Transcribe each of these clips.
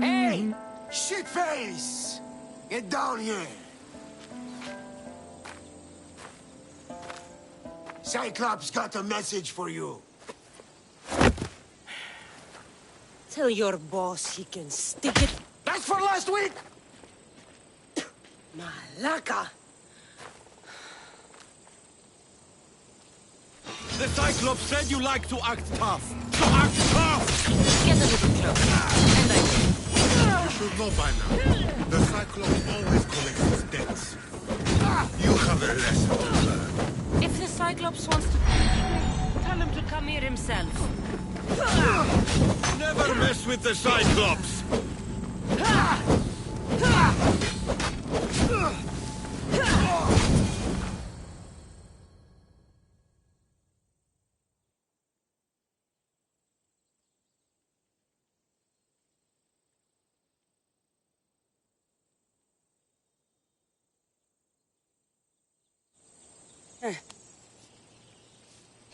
Hey! Shitface! Get down here! Cyclops got a message for you. Tell your boss he can stick it. That's for last week! Malaka! The Cyclops said you like to act tough. So act tough! Get a little closer, and I will. You should know by now. The Cyclops always collects his debts. You have a lesson to learn. If the Cyclops wants to... tell him to come here himself. Never mess with the Cyclops!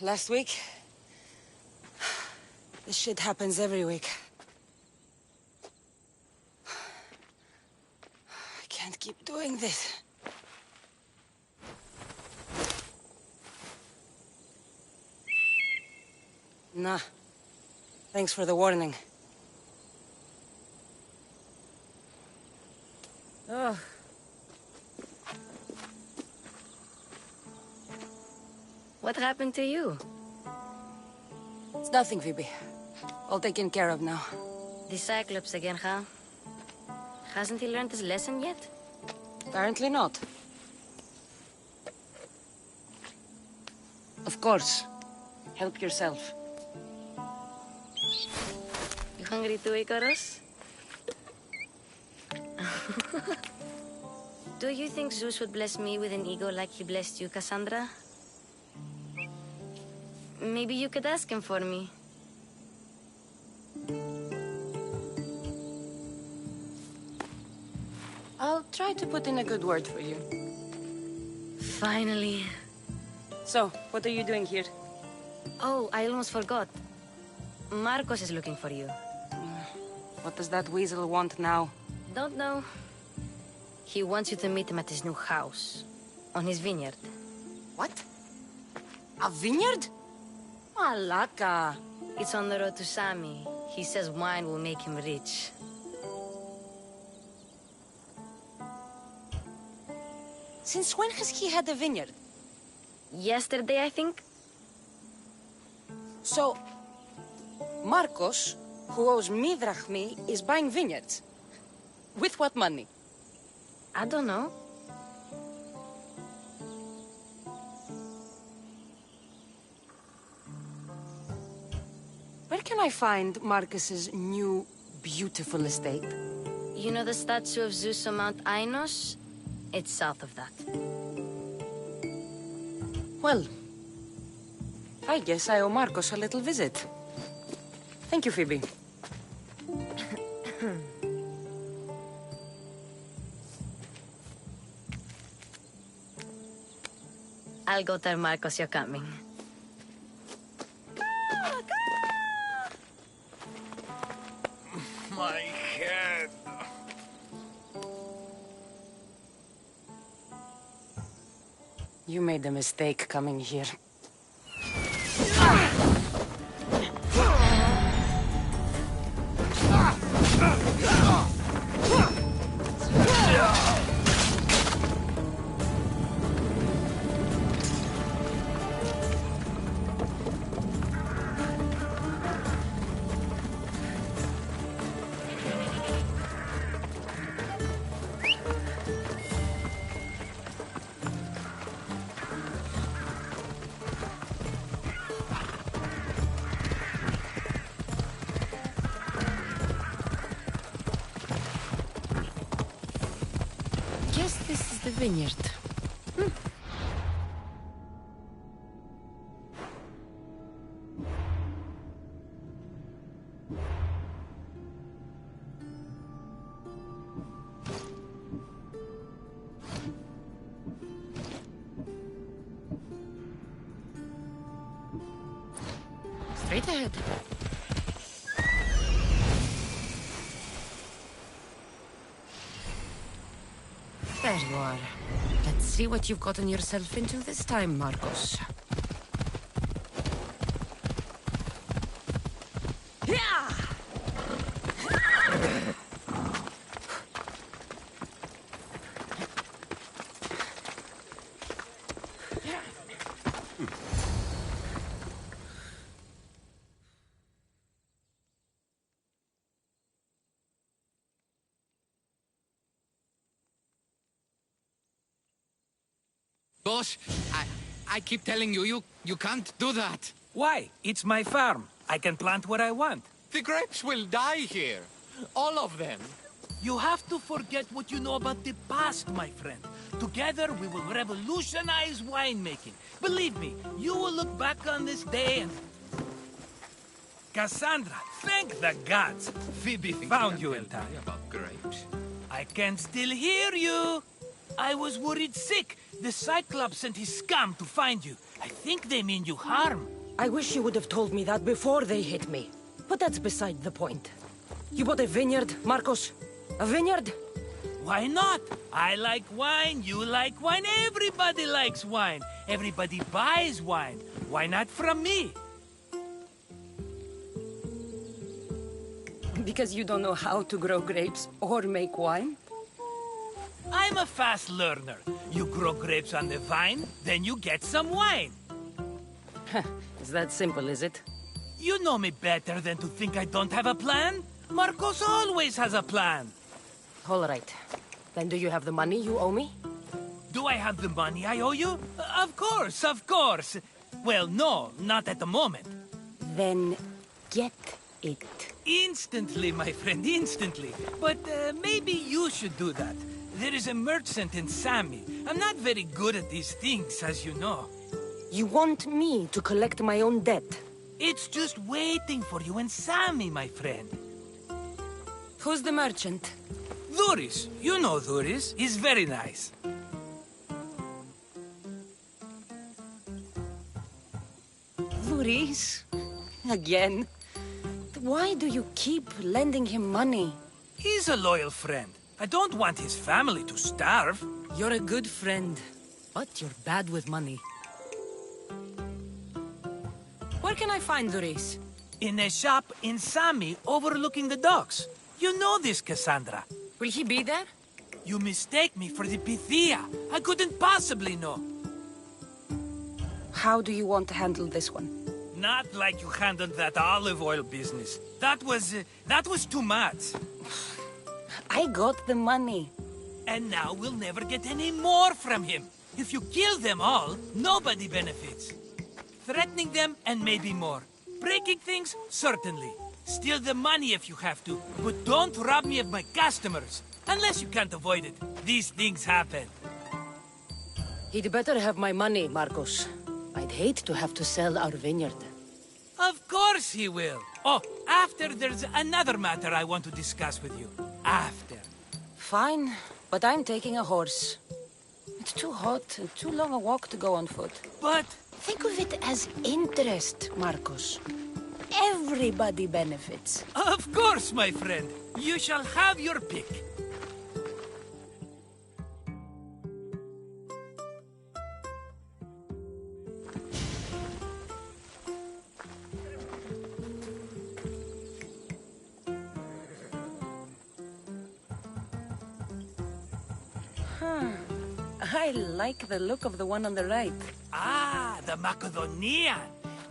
Last week? This shit happens every week. I can't keep doing this. Nah. Thanks for the warning. Oh. What happened to you? It's nothing, Phoebe. All taken care of now. The Cyclops again, huh? Hasn't he learned his lesson yet? Apparently not. Of course. Help yourself. You hungry too, Icarus? Do you think Zeus would bless me with an ego like he blessed you, Cassandra? Maybe you could ask him for me. I'll try to put in a good word for you. Finally. So, what are you doing here? Oh, I almost forgot. Marcos is looking for you. What does that weasel want now? Don't know. He wants you to meet him at his new house. On his vineyard. What? A vineyard? Malaka. It's on the road to Sami. He says wine will make him rich. Since when has he had a vineyard? Yesterday, I think? So, Marcos, who owes me drachmi, is buying vineyards. With what money? I don't know. Where can I find Marcus's new, beautiful estate? You know the statue of Zeus on Mount Ainos? It's south of that. Well, I guess I owe Marcos a little visit. Thank you, Phoebe. I'll go tell Marcos you're coming. My head. You made a mistake coming here. this is the vineyard. Straight ahead. There you are. Let's see what you've gotten yourself into this time, Marcos. Boss, I keep telling you, you can't do that. Why? It's my farm. I can plant what I want. The grapes will die here. All of them. You have to forget what you know about the past, my friend. Together, we will revolutionize winemaking. Believe me, you will look back on this day and... Cassandra, thank the gods! Phoebe found you in time. About grapes. I can still hear you! I was worried sick. The Cyclops sent his scum to find you. I think they mean you harm. I wish you would have told me that before they hit me. But that's beside the point. You bought a vineyard, Marcos? A vineyard? Why not? I like wine, you like wine, everybody likes wine. Everybody buys wine. Why not from me? Because you don't know how to grow grapes or make wine? I'm a fast learner. You grow grapes on the vine, then you get some wine. It's that simple, is it? You know me better than to think I don't have a plan. Marcos always has a plan. All right. Then do you have the money you owe me? Do I have the money I owe you? Of course, of course. Well, no, not at the moment. Then get it. Instantly, my friend, instantly. But maybe you should do that. There is a merchant in Sami. I'm not very good at these things, as you know. You want me to collect my own debt? It's just waiting for you in Sami, my friend. Who's the merchant? Duris. You know Duris. He's very nice. Luis? Again? Why do you keep lending him money? He's a loyal friend. I don't want his family to starve. You're a good friend, but you're bad with money. Where can I find Luis? In a shop in Sami overlooking the docks. You know this, Cassandra. Will he be there? You mistake me for the Pythia. I couldn't possibly know. How do you want to handle this one? Not like you handled that olive oil business. That was too much. I got the money. And now we'll never get any more from him. If you kill them all, nobody benefits. Threatening them, and maybe more. Breaking things, certainly. Steal the money if you have to, but don't rob me of my customers. Unless you can't avoid it. These things happen. He'd better have my money, Marcos. I'd hate to have to sell our vineyard. Of course he will. Oh, after there's another matter I want to discuss with you. After. Fine, but I'm taking a horse. It's too hot and too long a walk to go on foot. But... Think of it as interest, Marcos. Everybody benefits. Of course, my friend. You shall have your pick. I like the look of the one on the right. Ah, the Macedonian.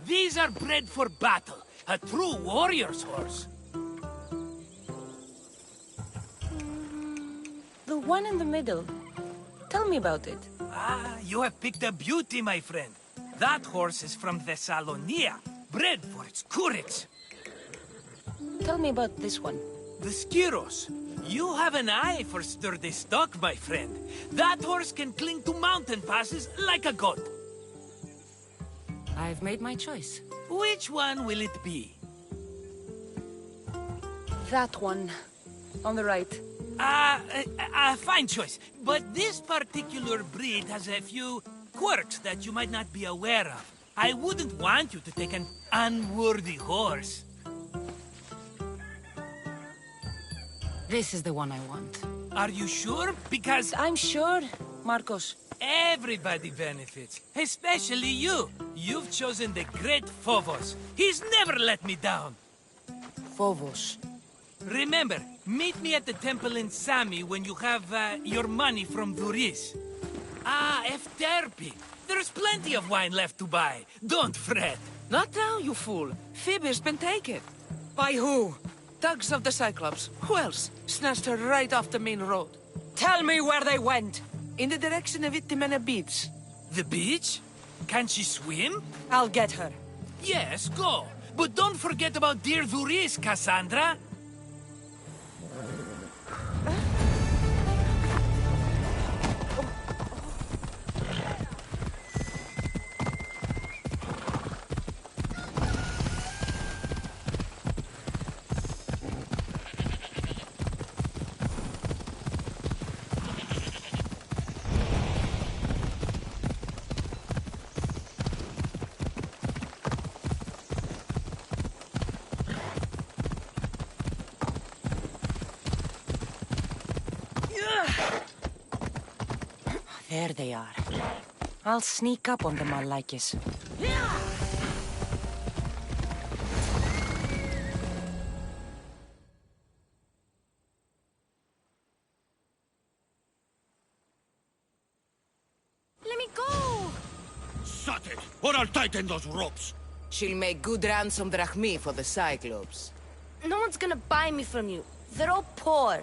These are bred for battle. A true warrior's horse. The one in the middle. Tell me about it. Ah, you have picked a beauty, my friend. That horse is from Thessalonia, bred for its courage. Tell me about this one. The Skyros. You have an eye for sturdy stock, my friend. That horse can cling to mountain passes like a goat. I've made my choice. Which one will it be? That one. On the right. Fine choice. But this particular breed has a few quirks that you might not be aware of. I wouldn't want you to take an unworthy horse. This is the one I want. Are you sure? Because I'm sure, Marcos. everybody benefits, especially you. You've chosen the great Phobos. He's never let me down. Phobos. Remember, meet me at the temple in Sami when you have your money from Duris. Ah, Efterpi. There's plenty of wine left to buy. Don't fret. Not now, you fool. Phoebe's been taken. By who? Thugs of the Cyclops. Who else? Snatched her right off the main road. Tell me where they went. In the direction of Itimena Beach. The beach? Can she swim? I'll get her. Yes, go. But don't forget about dear Duris, Cassandra. There they are. I'll sneak up on them, Malakis. Let me go! Shut it, or I'll tighten those ropes. She'll make good ransom drachmi for the Cyclops. No one's gonna buy me from you. They're all poor.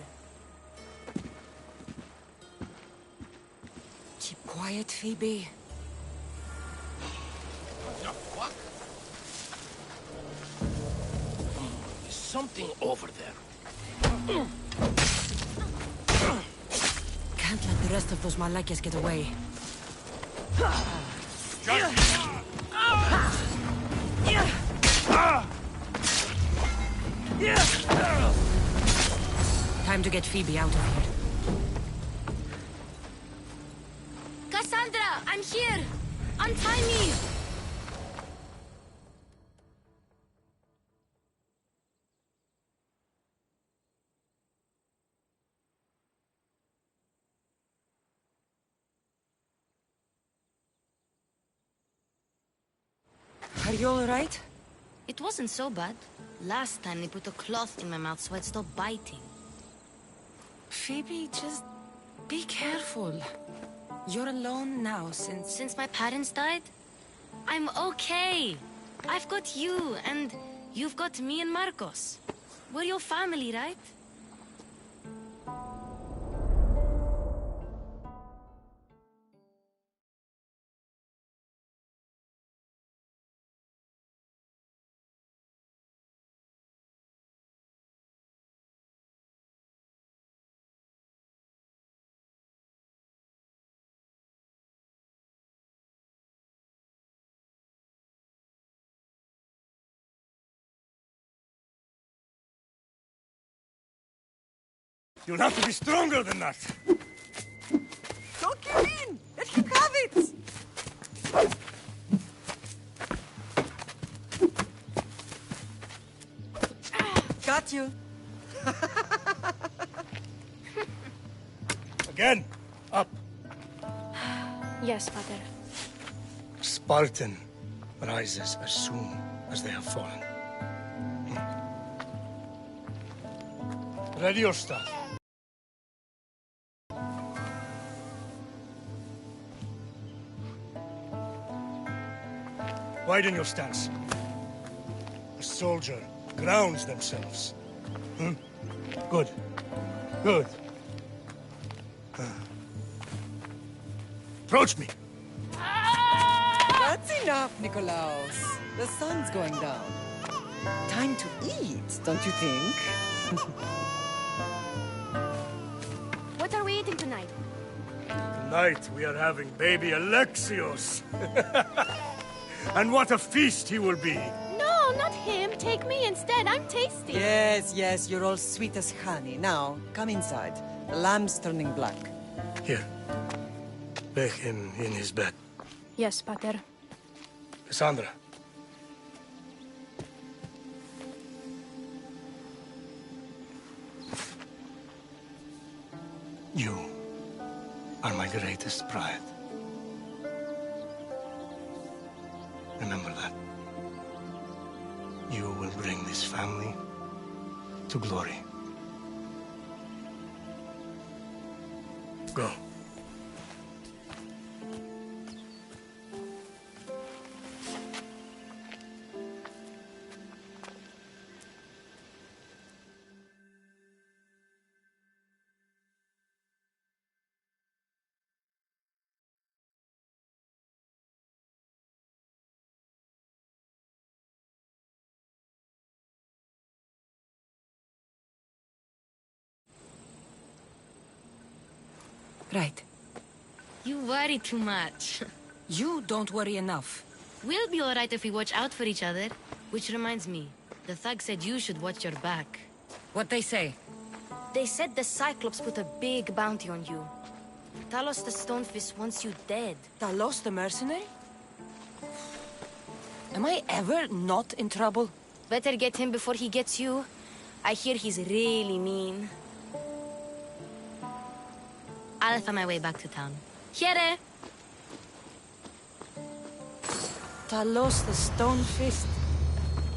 Keep quiet, Phoebe. The fuck? There's something over there. Can't let the rest of those Malakis get away. Time to get Phoebe out of here. Cassandra, I'm here! Untie me! Are you all right? It wasn't so bad. Last time they put a cloth in my mouth so I'd stop biting. Phoebe, just be careful. You're alone now since... Since my parents died, I'm okay. I've got you, and you've got me and Marcos. We're your family, right? You'll have to be stronger than that. Don't give in! Let him have it! Got you. Again, up. Yes, Father. Spartan rises as soon as they have fallen. Ready your staff. Widen your stance. A soldier grounds themselves. Good. Good. Approach me. That's enough, Nikolaos. The sun's going down. Time to eat, don't you think? eating tonight? Tonight we are having baby Alexios. And what a feast he will be! No, not him. Take me instead. I'm tasty. Yes, yes, you're all sweet as honey. Now, come inside. The lamb's turning black. Here. Lay him in his bed. Yes, Pater. Cassandra. You are my greatest pride. Remember that. You will bring this family to glory. Go. Right. You worry too much. You don't worry enough. We'll be alright if we watch out for each other. Which reminds me, the thug said you should watch your back. What they say? They said the Cyclops put a big bounty on you. Talos the Stonefist wants you dead. Talos the mercenary? Am I ever not in trouble? Better get him before he gets you. I hear he's really mean. I'll find my way back to town. Here! Talos the Stonefist.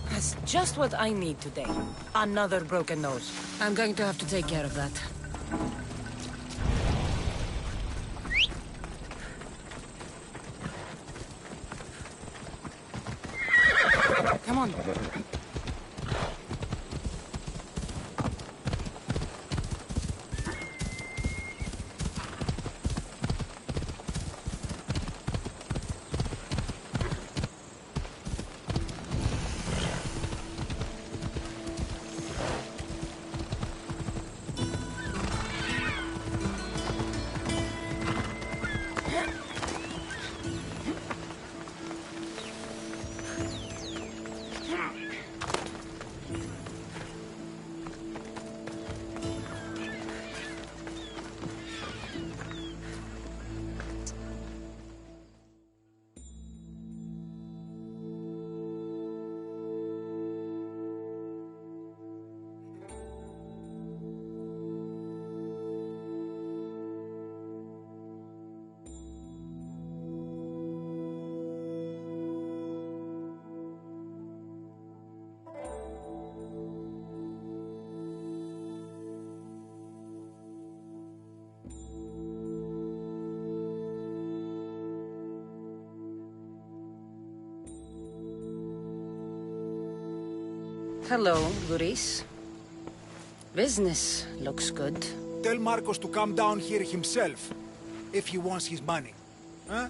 That's just what I need today. Another broken nose. I'm going to have to take care of that. Come on. Hello, Luis. Business looks good. Tell Marcos to come down here himself, if he wants his money. Huh?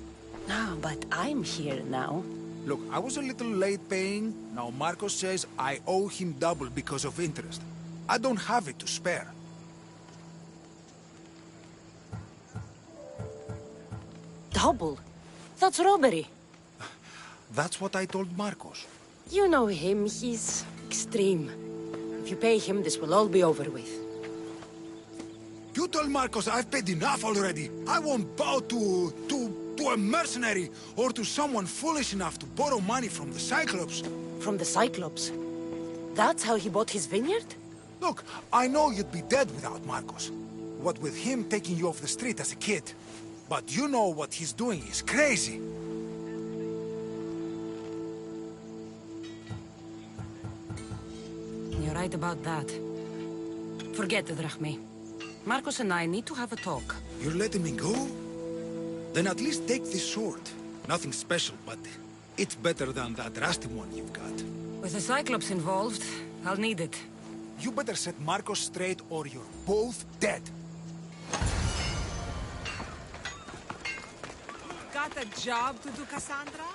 No, but I'm here now. Look, I was a little late paying. Now Marcos says I owe him double because of interest. I don't have it to spare. Double? That's robbery. That's what I told Marcos. You know him, he's extreme. If you pay him, this will all be over with. You told Marcos I've paid enough already. I won't bow to a mercenary or to someone foolish enough to borrow money from the Cyclops. From the Cyclops? That's how he bought his vineyard? Look, I know you'd be dead without Marcos. What with him taking you off the street as a kid. But you know what he's doing is crazy. You're right about that. Forget the drachmae. Marcos and I need to have a talk. You're letting me go? Then at least take this sword. Nothing special, but it's better than that rusty one you've got. With the Cyclops involved, I'll need it. You better set Marcos straight or you're both dead. Got a job to do, Cassandra?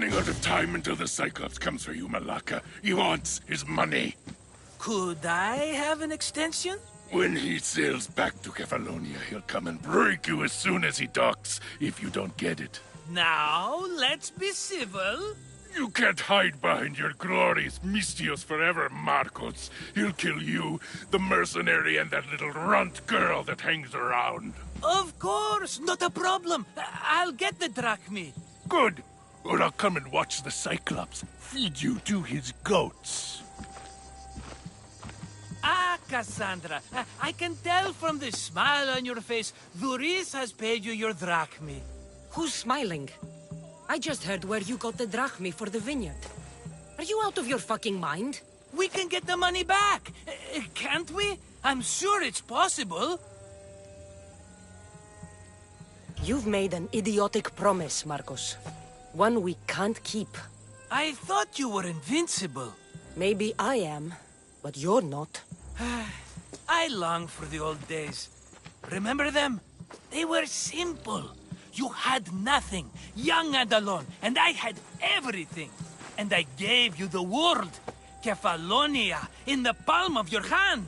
running out of time until the Cyclops comes for you, Malaka. He wants his money. Could I have an extension? When he sails back to Kefalonia, he'll come and break you as soon as he docks, if you don't get it. Now, let's be civil. You can't hide behind your glorious Mistios forever, Marcos. He'll kill you, the mercenary, and that little runt girl that hangs around. Of course, not a problem. I'll get the drachmi. Good. Or I'll come and watch the Cyclops feed you to his goats. Ah, Cassandra, I can tell from the smile on your face, Duris has paid you your drachmi. Who's smiling? I just heard where you got the drachmi for the vineyard. Are you out of your fucking mind? We can get the money back, can't we? I'm sure it's possible. You've made an idiotic promise, Marcos. One we can't keep. I thought you were invincible. Maybe I am, but you're not. I long for the old days. Remember them? They were simple. You had nothing, young and alone, and I had everything. And I gave you the world, Kefalonia, in the palm of your hand.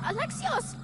Alexios!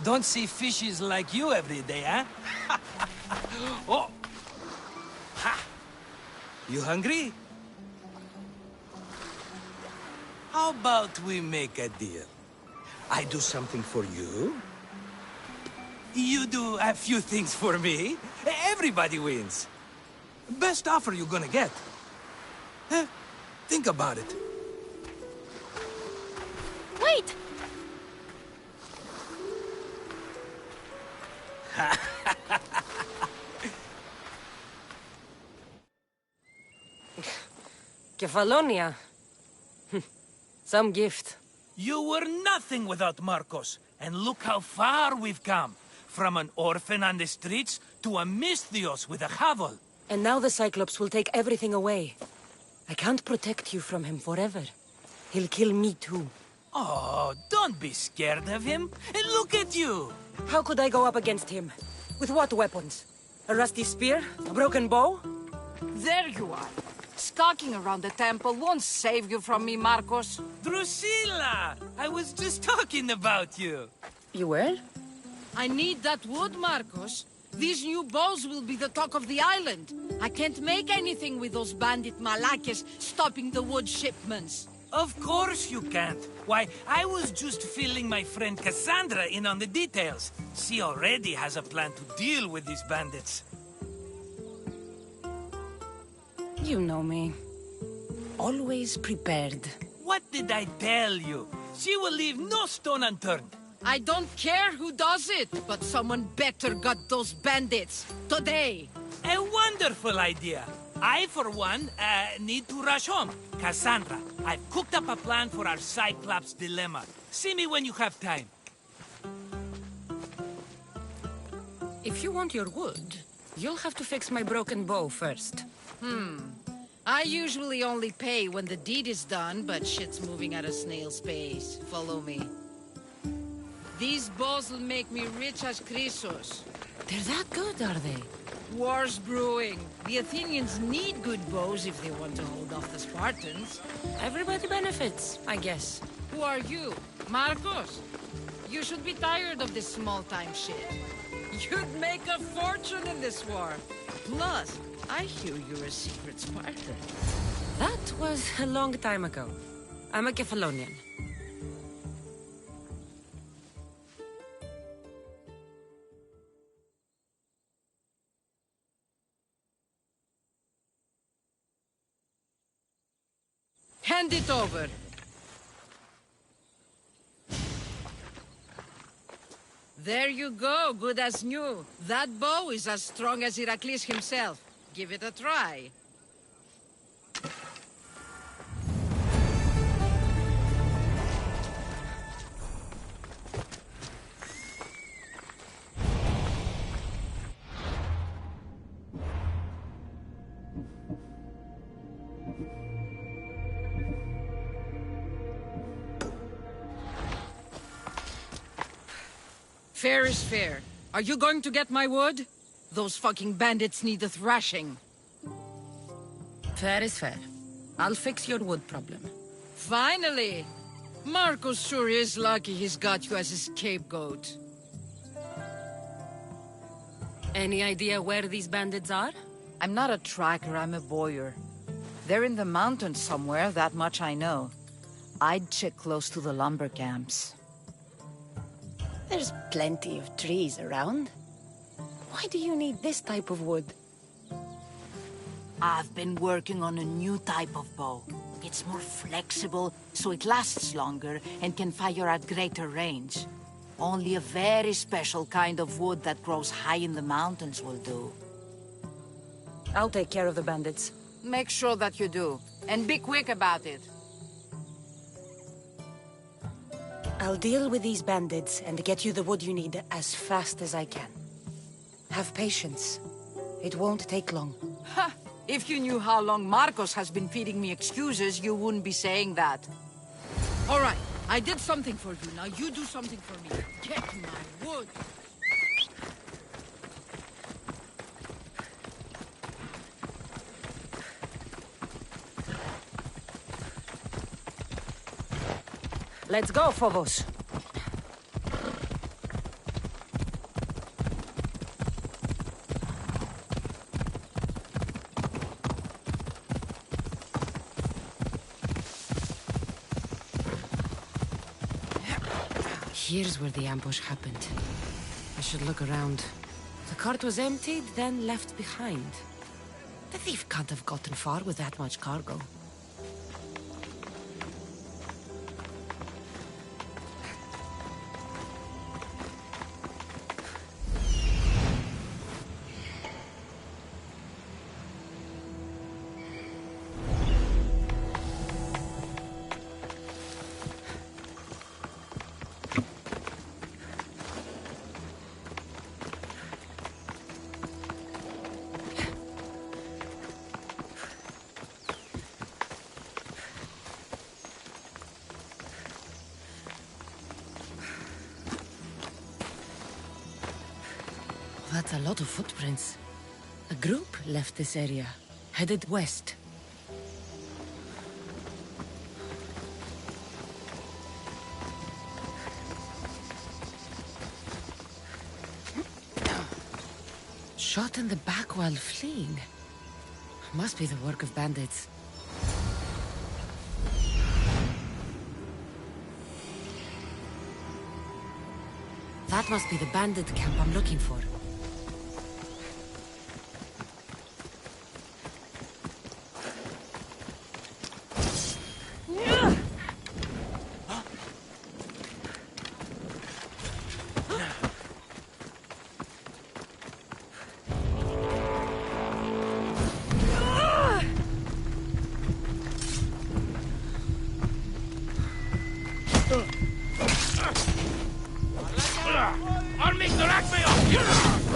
Don't see fishes like you every day, huh? Oh! Ha! You hungry? How about we make a deal? I do something for you. You do a few things for me. Everybody wins. Best offer you're gonna get. Huh? Think about it. Wait! Kefalonia. Some gift. You were nothing without Marcos, and look how far we've come. From an orphan on the streets to a Misthios with a hovel. And now the Cyclops will take everything away. I can't protect you from him forever. He'll kill me too. Oh, don't be scared of him. And look at you. How could I go up against him? With what weapons? A rusty spear? A broken bow? There you are. Skulking around the temple won't save you from me, Marcos. Drusilla! I was just talking about you. You were? I need that wood, Marcos. These new bows will be the talk of the island. I can't make anything with those bandit malakes stopping the wood shipments. Of course you can't. Why, I was just filling my friend Cassandra in on the details. She already has a plan to deal with these bandits. You know me. Always prepared. What did I tell you? She will leave no stone unturned. I don't care who does it, but someone better got those bandits. Today. A wonderful idea. I, for one, need to rush home. Cassandra, I've cooked up a plan for our Cyclops dilemma. See me when you have time. If you want your wood, you'll have to fix my broken bow first. I usually only pay when the deed is done, but shit's moving at a snail's pace. Follow me. These bows will make me rich as Chrysos. They're that good, are they? War's brewing. The Athenians need good bows if they want to hold off the Spartans. Everybody benefits, I guess. Who are you? Marcos? You should be tired of this small-time shit. You'd make a fortune in this war. Plus, I hear you're a secret Spartan. That was a long time ago. I'm a Kephalonian. Hand it over. There you go, good as new. That bow is as strong as Heracles himself. Give it a try. Fair is fair. Are you going to get my wood? Those fucking bandits need a thrashing. Fair is fair. I'll fix your wood problem. Finally! Marcos sure is lucky he's got you as his scapegoat. Any idea where these bandits are? I'm not a tracker, I'm a boyer. They're in the mountains somewhere, that much I know. I'd check close to the lumber camps. There's plenty of trees around. Why do you need this type of wood? I've been working on a new type of bow. It's more flexible, so it lasts longer and can fire at greater range. Only a very special kind of wood that grows high in the mountains will do. I'll take care of the bandits. Make sure that you do, and be quick about it. I'll deal with these bandits and get you the wood you need as fast as I can. Have patience. It won't take long. Ha! If you knew how long Marcos has been feeding me excuses, you wouldn't be saying that. All right, I did something for you. Now you do something for me. Get my wood. Let's go, Phobos. Here's where the ambush happened. I should look around. The cart was emptied, then left behind. The thief can't have gotten far with that much cargo. That's a lot of footprints. A group left this area, headed west. Shot in the back while fleeing. Must be the work of bandits. That must be the bandit camp I'm looking for. I'll make the rack me up!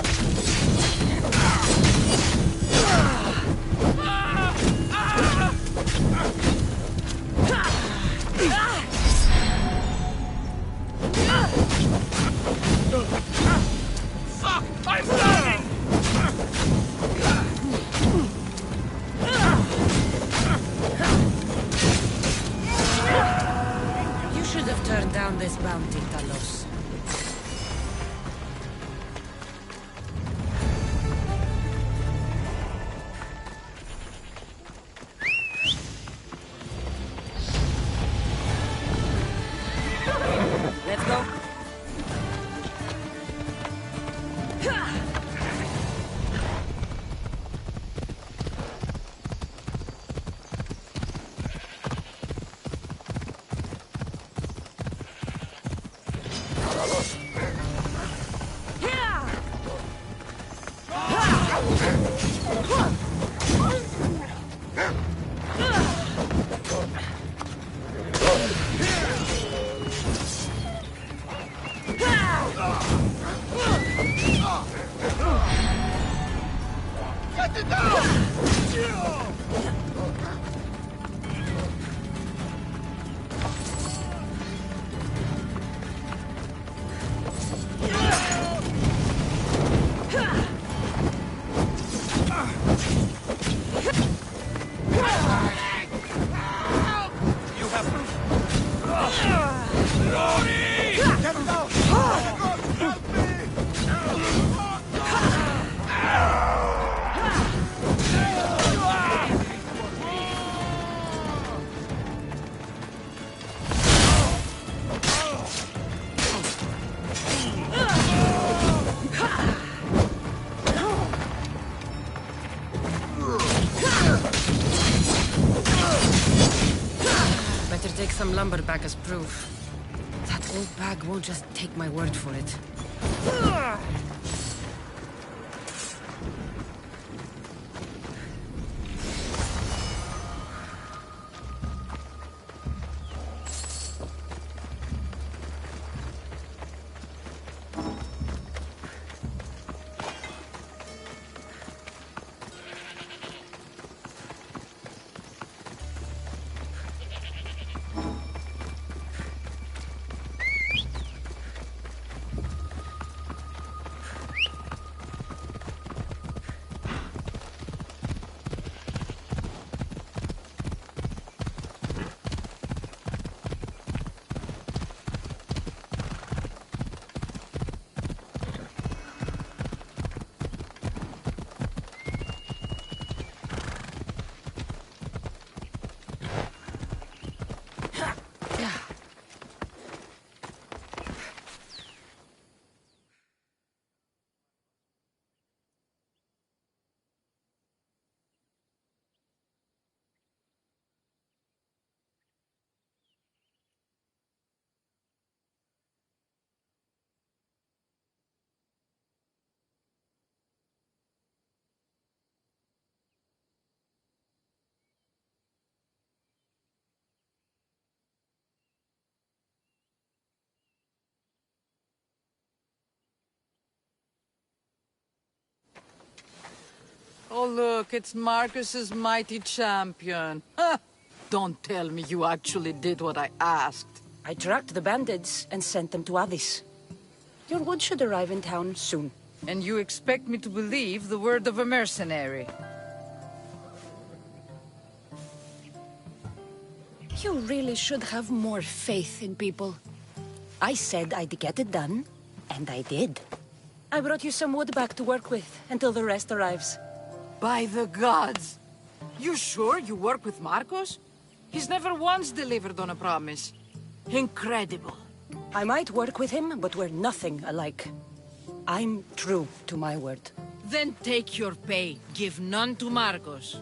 Get it down! Better take some lumber back as proof. That old bag won't just take my word for it. Oh, look, it's Marcus's mighty champion. Ha! Don't tell me you actually did what I asked. I tracked the bandits and sent them to Odyssey. Your wood should arrive in town soon. And you expect me to believe the word of a mercenary? You really should have more faith in people. I said I'd get it done, and I did. I brought you some wood back to work with until the rest arrives. By the gods! You sure you work with Marcos? He's never once delivered on a promise. Incredible. I might work with him, but we're nothing alike. I'm true to my word. Then take your pay. Give none to Marcos.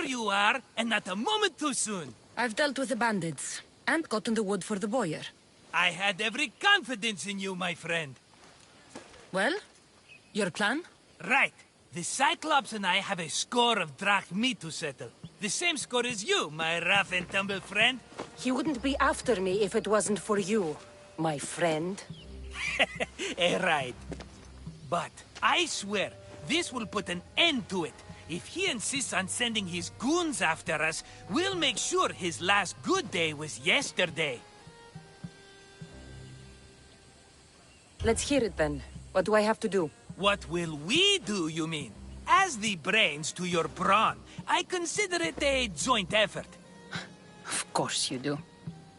There you are, and not a moment too soon. I've dealt with the bandits, and gotten the wood for the boiler. I had every confidence in you, my friend. Well, your plan? Right. The Cyclops and I have a score of drachmi to settle. The same score as you, my rough and tumble friend. He wouldn't be after me if it wasn't for you, my friend. Right. But I swear, this will put an end to it. If he insists on sending his goons after us, we'll make sure his last good day was yesterday. Let's hear it then. What do I have to do? What will we do, you mean? As the brains to your brawn, I consider it a joint effort. Of course you do.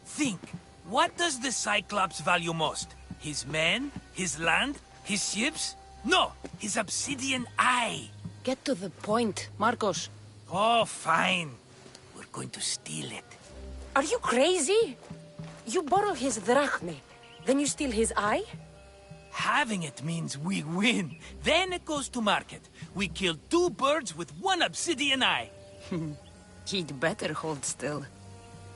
Think, what does the Cyclops value most? His men? His land? His ships? No, his obsidian eye. Get to the point, Marcos. Oh, fine. We're going to steal it. Are you crazy? You borrow his drachme, then you steal his eye? Having it means we win. Then it goes to market. We kill 2 birds with 1 obsidian eye. He'd better hold still,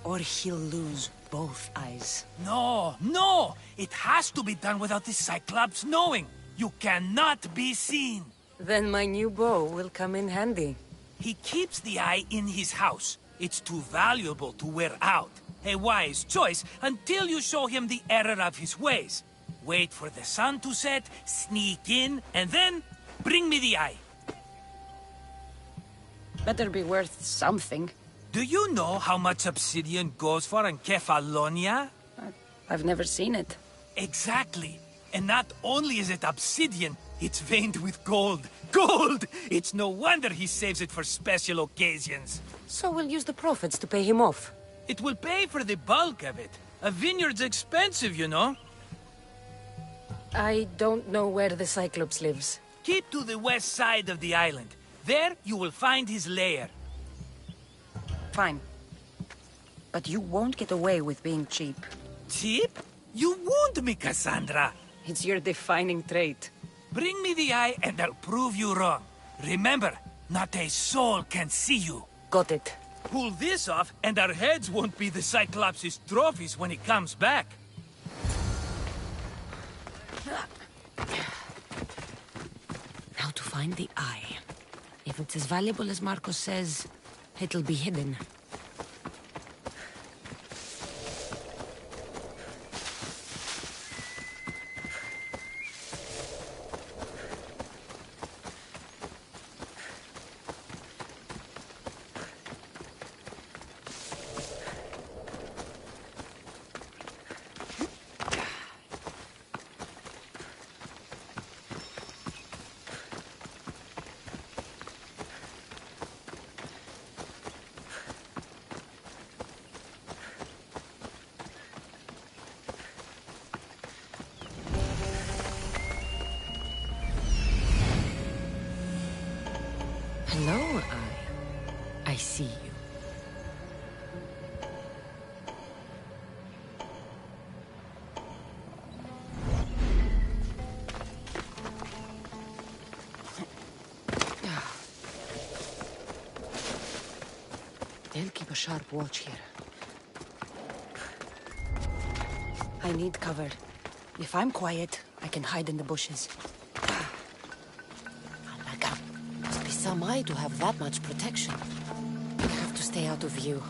or he'll lose both eyes. No! It has to be done without the Cyclops knowing. You cannot be seen. Then my new bow will come in handy. He keeps the eye in his house. It's too valuable to wear out. A wise choice until you show him the error of his ways. Wait for the sun to set, sneak in, and then bring me the eye. Better be worth something. Do you know how much obsidian goes for in Kefalonia? I've never seen it. Exactly. And not only is it obsidian, it's veined with gold. Gold! It's no wonder he saves it for special occasions. So we'll use the profits to pay him off. It will pay for the bulk of it. A vineyard's expensive, you know. I don't know where the Cyclops lives. Keep to the west side of the island. There you will find his lair. Fine. But you won't get away with being cheap. Cheap? You wound me, Cassandra. It's your defining trait. Bring me the eye and I'll prove you wrong. Remember, not a soul can see you. Got it. Pull this off and our heads won't be the Cyclops' trophies when he comes back. Now to find the eye. If it's as valuable as Marcos says, it'll be hidden. Hello, Eye. I see you. They'll keep a sharp watch here. I need cover. If I'm quiet, I can hide in the bushes. Must be some eye to have that much protection. I have to stay out of view.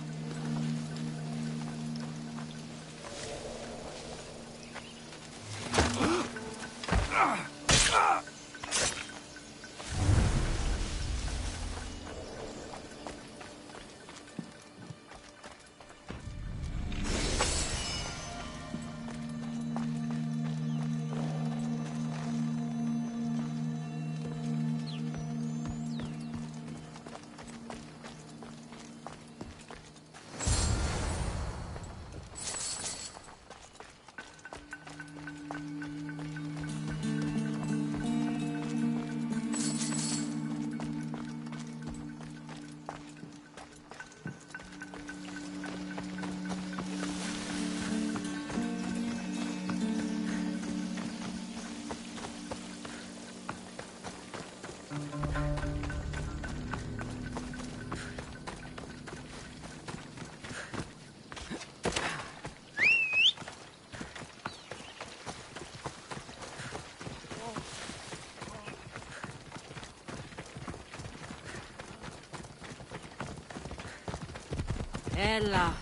Ella.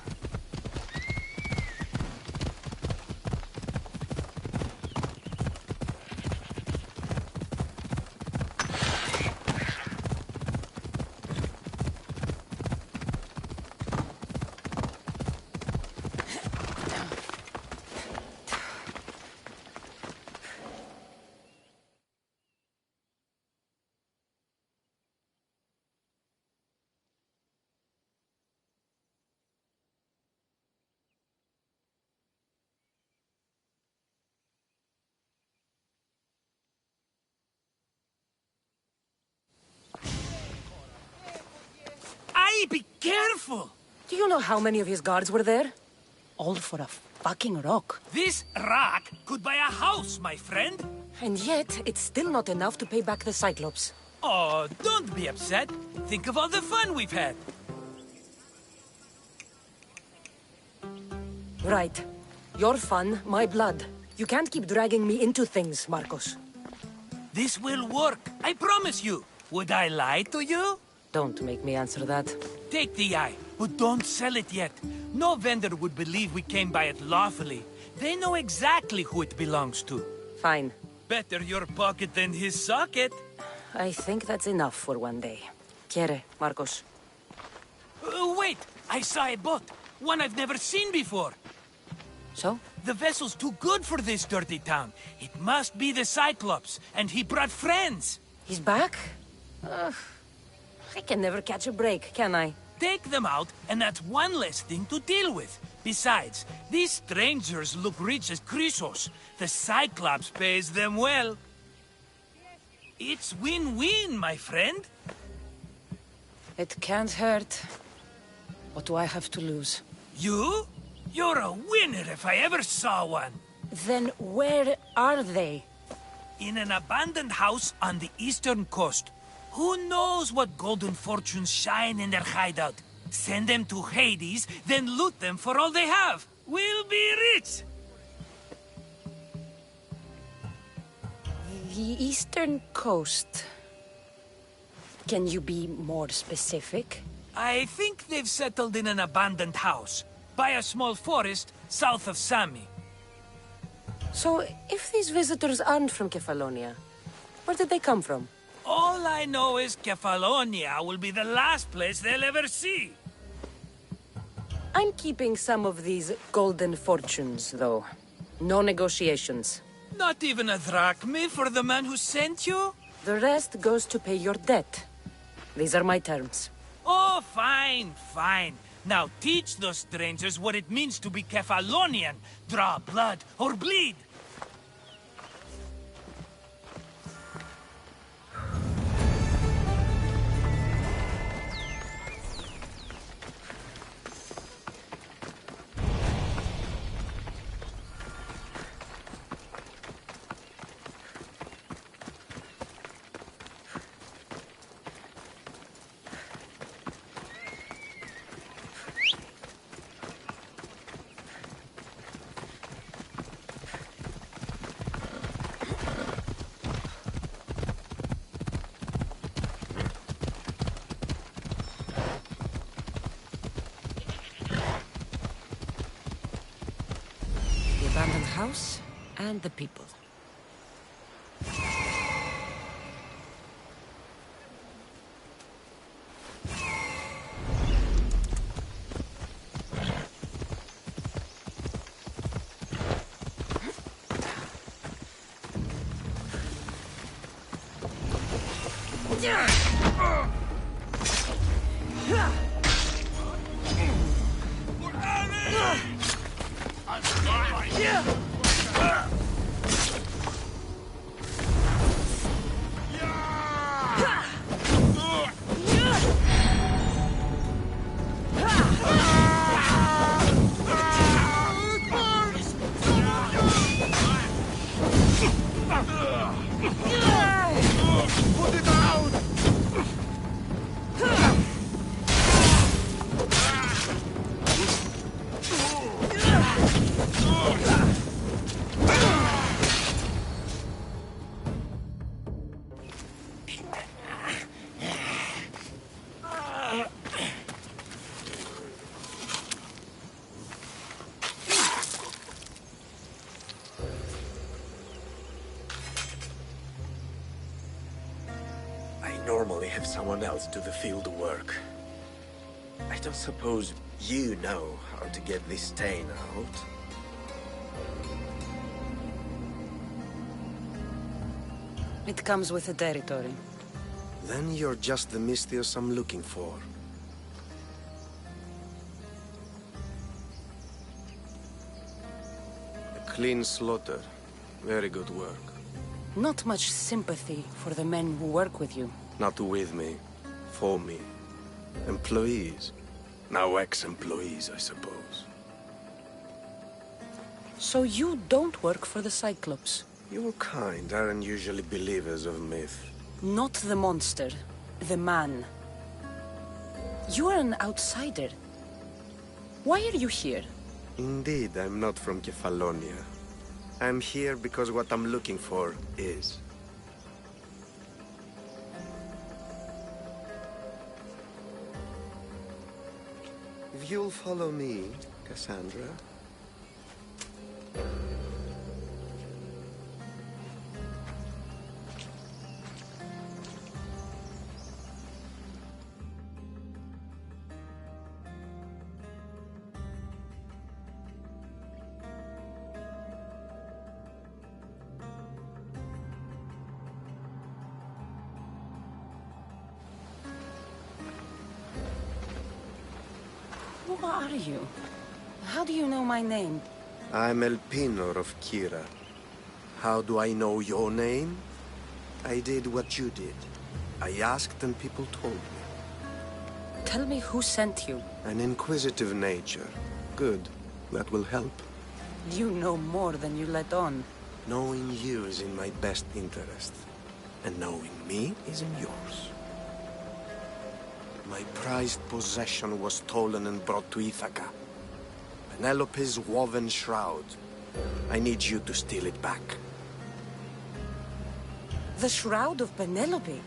Aye, be careful! Do you know how many of his guards were there? All for a fucking rock. This rock could buy a house, my friend. And yet, it's still not enough to pay back the Cyclops. Oh, don't be upset. Think of all the fun we've had. Right. Your fun, my blood. You can't keep dragging me into things, Marcos. This will work, I promise you. Would I lie to you? Don't make me answer that. Take the eye, but don't sell it yet. No vendor would believe we came by it lawfully. They know exactly who it belongs to. Fine. Better your pocket than his socket. I think that's enough for one day. Quiere, Marcos. Wait! I saw a boat. One I've never seen before. So? The vessel's too good for this dirty town. It must be the Cyclops, and he brought friends. He's back? I can never catch a break, can I? Take them out, and that's one less thing to deal with. Besides, these strangers look rich as Chrysos. The Cyclops pays them well. It's win-win, my friend. It can't hurt. What do I have to lose? You? You're a winner if I ever saw one. Then where are they? In an abandoned house on the eastern coast. Who knows what golden fortunes shine in their hideout? Send them to Hades, then loot them for all they have. We'll be rich! The eastern coast. Can you be more specific? I think they've settled in an abandoned house, by a small forest south of Sami. So, if these visitors aren't from Kefalonia, where did they come from? All I know is Kefalonia will be the last place they'll ever see. I'm keeping some of these golden fortunes, though. No negotiations. Not even a drachme for the man who sent you? The rest goes to pay your debt. These are my terms. Oh, fine, fine. Now teach those strangers what it means to be Kefalonian. Draw blood or bleed. Abandoned house and the people. Put it out! have someone else do the field work. I don't suppose you know how to get this stain out. It comes with the territory. Then you're just the Mystios I'm looking for. A clean slaughter. Very good work. Not much sympathy for the men who work with you. Not with me. For me. Employees. Now ex-employees, I suppose. So you don't work for the Cyclops? Your kind aren't usually believers of myth. Not the monster. The man. You are an outsider. Why are you here? Indeed, I'm not from Kefalonia. I'm here because what I'm looking for is. If you'll follow me, Cassandra. Who are you? How do you know my name? I'm Elpinor of Kira. How do I know your name? I did what you did. I asked and people told me. Tell me who sent you. An inquisitive nature. Good. That will help. You know more than you let on. Knowing you is in my best interest. And knowing me is in yours. My prized possession was stolen and brought to Ithaca. Penelope's woven shroud. I need you to steal it back. The shroud of Penelope?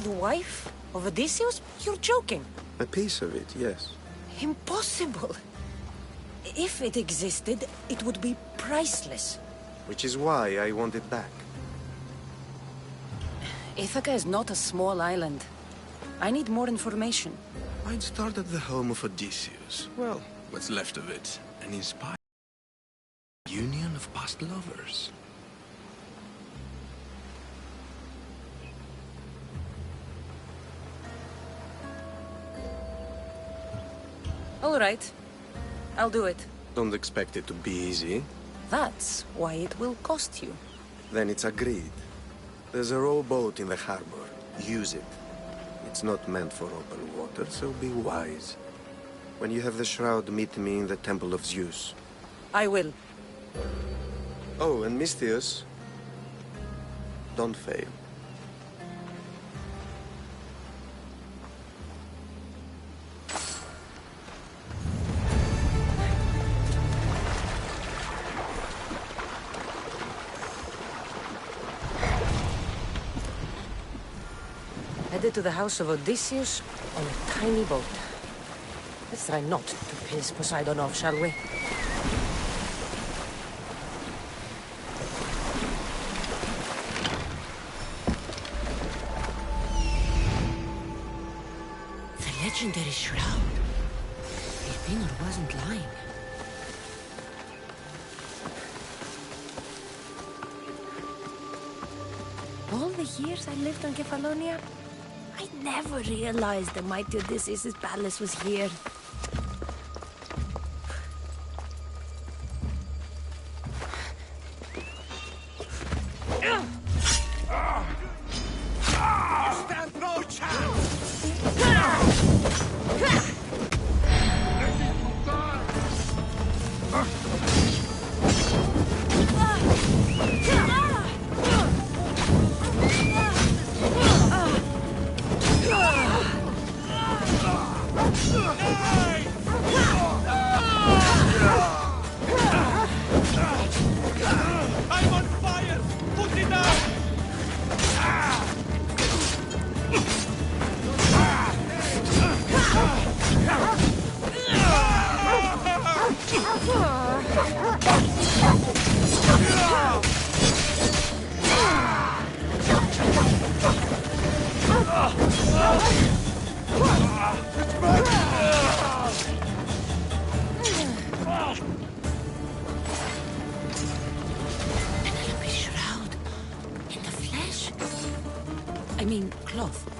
The wife of Odysseus? You're joking. A piece of it, yes. Impossible. If it existed, it would be priceless. Which is why I want it back. Ithaca is not a small island. I need more information. I'd start at the home of Odysseus. Well, what's left of it. An inspired union of past lovers. All right. I'll do it. Don't expect it to be easy. That's why it will cost you. Then it's agreed. There's a rowboat in the harbor. Use it. It's not meant for open water, so be wise. When you have the shroud, meet me in the Temple of Zeus. I will. Oh, and Mystios, don't fail. Headed to the house of Odysseus on a tiny boat. Let's try not to piss Poseidon off, shall we? The legendary shroud. Elpinor wasn't lying. All the years I lived on Kefalonia, I never realized the mighty Odysseus' palace was here. Stand no chance! I'm on fire! Put it out! Penelope's shroud. In the flesh? I mean, cloth.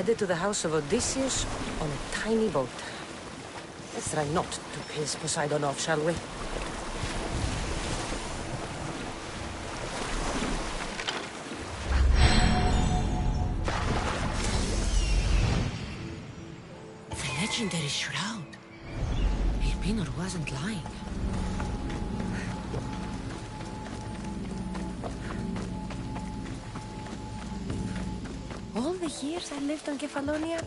headed to the house of Odysseus on a tiny boat. Let's try not to piss Poseidon off, shall we? The legendary shroud. Elpinor wasn't lying. All the years I lived on Kefalonia,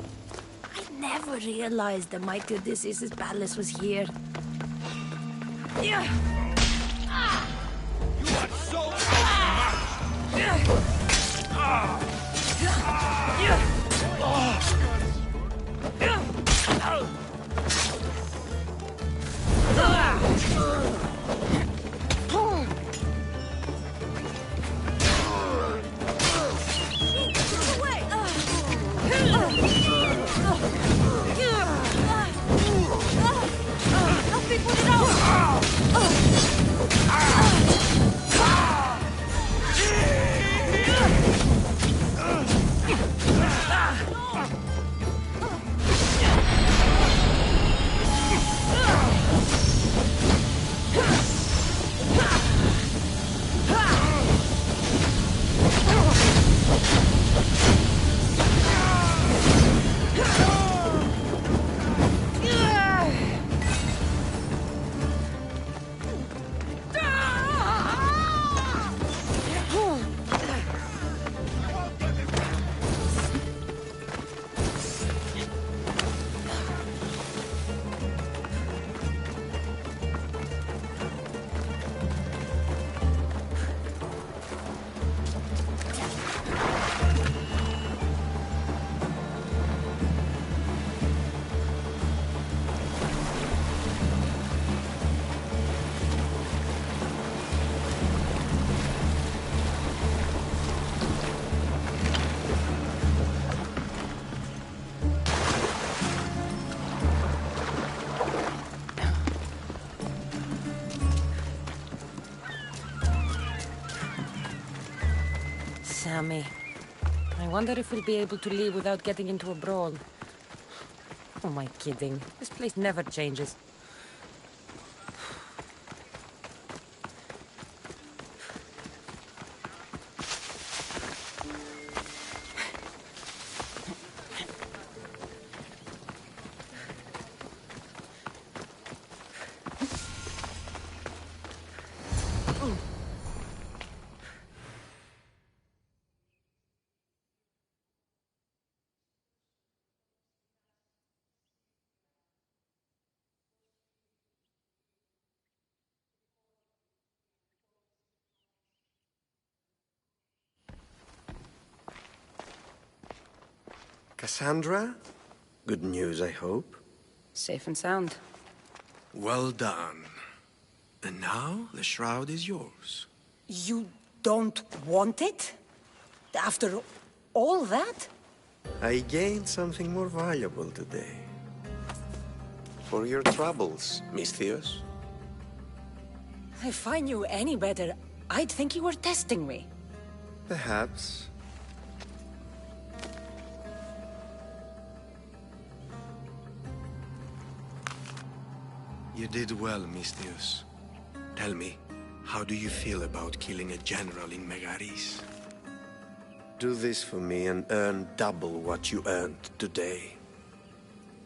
I never realized the mighty Odysseus' palace was here. You are so outmatched! Sammy, I wonder if we'll be able to leave without getting into a brawl. Oh, am I kidding? This place never changes. Cassandra? Good news, I hope. Safe and sound. Well done. And now, the shroud is yours. You don't want it? After all that? I gained something more valuable today. For your troubles, Misthios. If I knew any better, I'd think you were testing me. Perhaps. You did well, Misthios. Tell me, how do you feel about killing a general in Megaris? Do this for me and earn double what you earned today.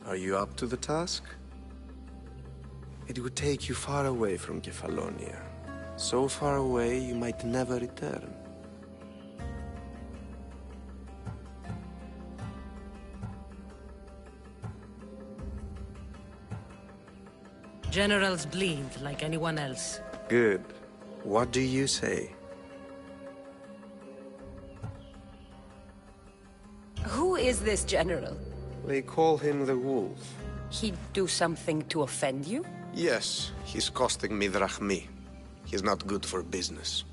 Are you up to the task? It would take you far away from Kefalonia. So far away you might never return. Generals bleed like anyone else. Good. What do you say? Who is this general? They call him the Wolf. He'd do something to offend you? Yes, he's costing me drachmi. He's not good for business.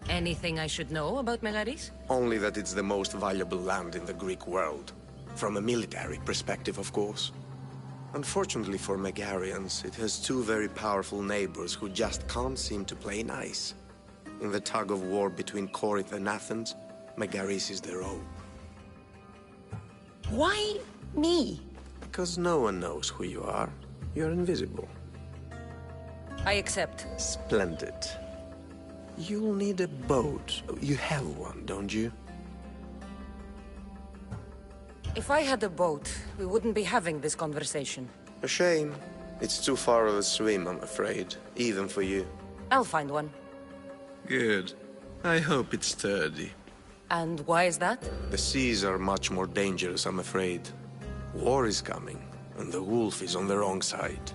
Anything I should know about Megaris? Only that it's the most valuable land in the Greek world. From a military perspective, of course. Unfortunately for Megarians, it has two very powerful neighbors who just can't seem to play nice. In the tug of war between Corinth and Athens, Megaris is their own. Why me? Because no one knows who you are. You're invisible. I accept. Splendid. You'll need a boat. You have one, don't you? If I had a boat, we wouldn't be having this conversation. A shame. It's too far of a swim, I'm afraid. Even for you. I'll find one. Good. I hope it's sturdy. And why is that? The seas are much more dangerous, I'm afraid. War is coming, and the wolf is on the wrong side.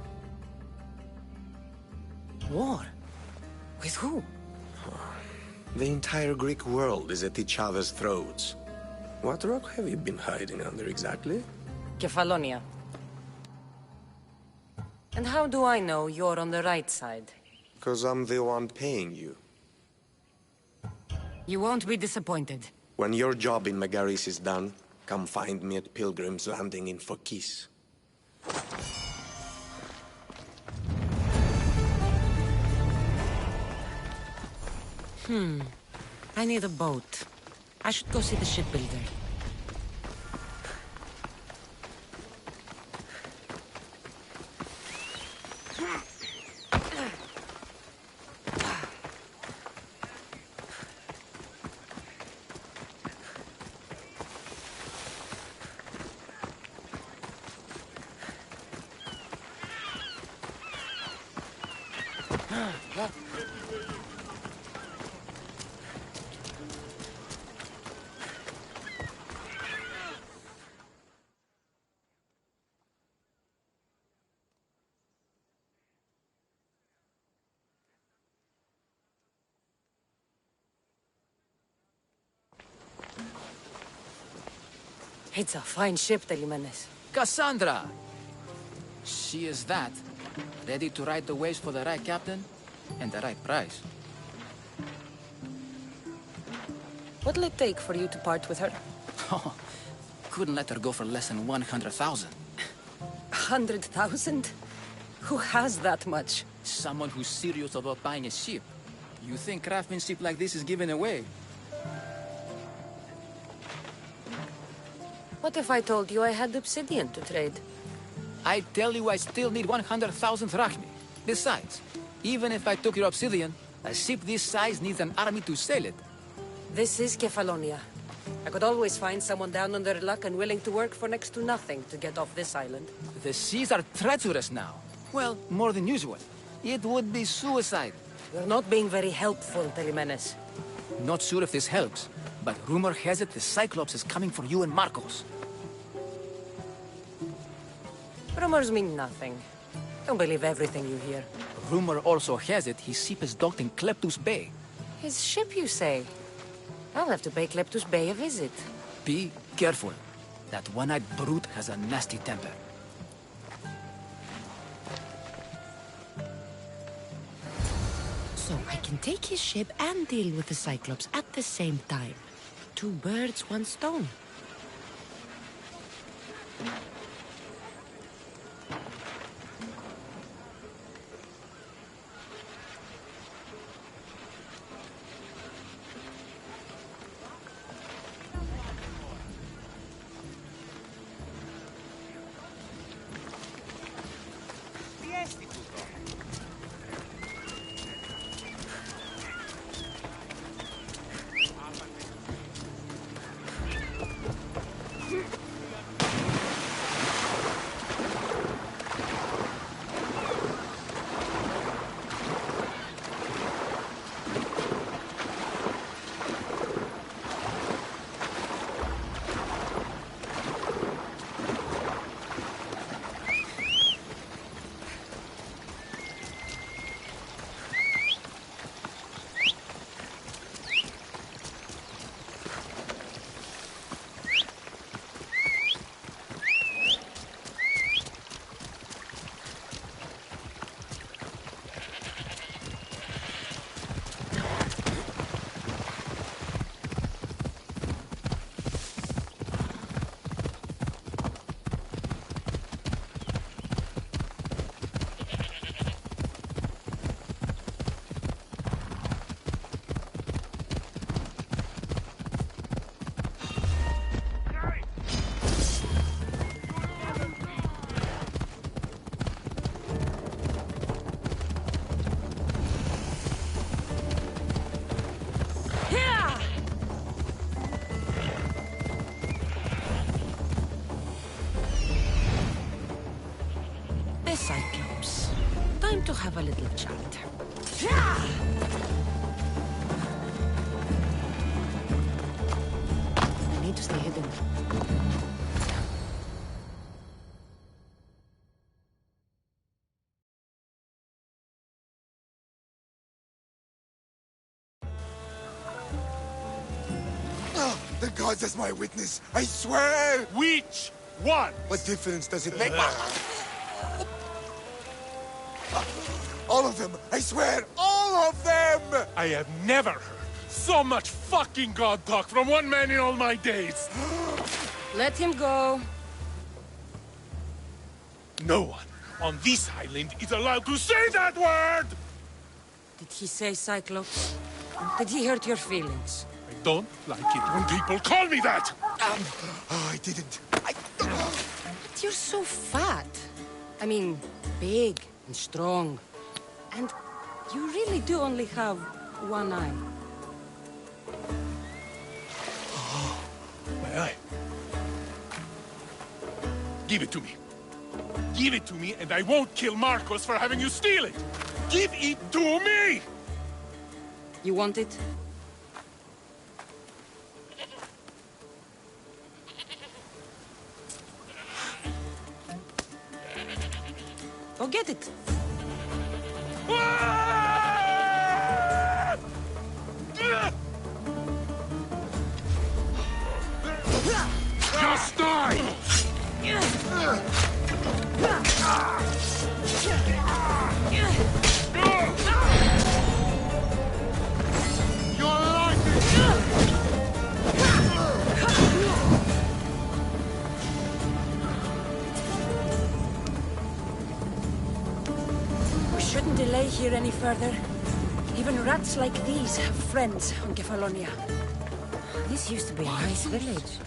War? With who? The entire Greek world is at each other's throats. What rock have you been hiding under exactly? Kefalonia. And how do I know you're on the right side? Because I'm the one paying you. You won't be disappointed. When your job in Megaris is done, come find me at Pilgrim's Landing in Phokis. I need a boat. I should go see the shipbuilder. It's a fine ship, Telimenes. Cassandra! She is that. Ready to ride the waves for the right captain and the right price. What'll it take for you to part with her? Oh, couldn't let her go for less than 100,000. 100,000? Who has that much? Someone who's serious about buying a ship. You think craftsmanship like this is given away? What if I told you I had obsidian to trade? I tell you I still need 100,000 drachmi. Besides, even if I took your obsidian, a ship this size needs an army to sail it. This is Kefalonia. I could always find someone down on their luck and willing to work for next to nothing to get off this island. The seas are treacherous now. Well, more than usual. It would be suicide. You're not being very helpful, Telimenes. Not sure if this helps, but rumor has it the Cyclops is coming for you and Marcos. Rumors mean nothing. Don't believe everything you hear. Rumor also has it his ship is docked in Kleptus Bay. His ship, you say? I'll have to pay Kleptus Bay a visit. Be careful. That one-eyed brute has a nasty temper. So I can take his ship and deal with the Cyclops at the same time. 2 birds, 1 stone. have a little chat. I need to stay hidden. The gods as my witness, I swear! Which one? What difference does it make? All of them, I swear, all of them! I have never heard so much fucking god talk from one man in all my days. Let him go. No one on this island is allowed to say that word! Did he say Cyclops? Did he hurt your feelings? I don't like it when people call me that! Oh, I didn't. But you're so fat. I mean, big and strong. And you really do only have one eye. My eye. Give it to me. Give it to me, and I won't kill Marcos for having you steal it! Give it to me! You want it? Go get it. Just die! We shouldn't delay here any further. Even rats like these have friends on Kefalonia. This used to be a nice village.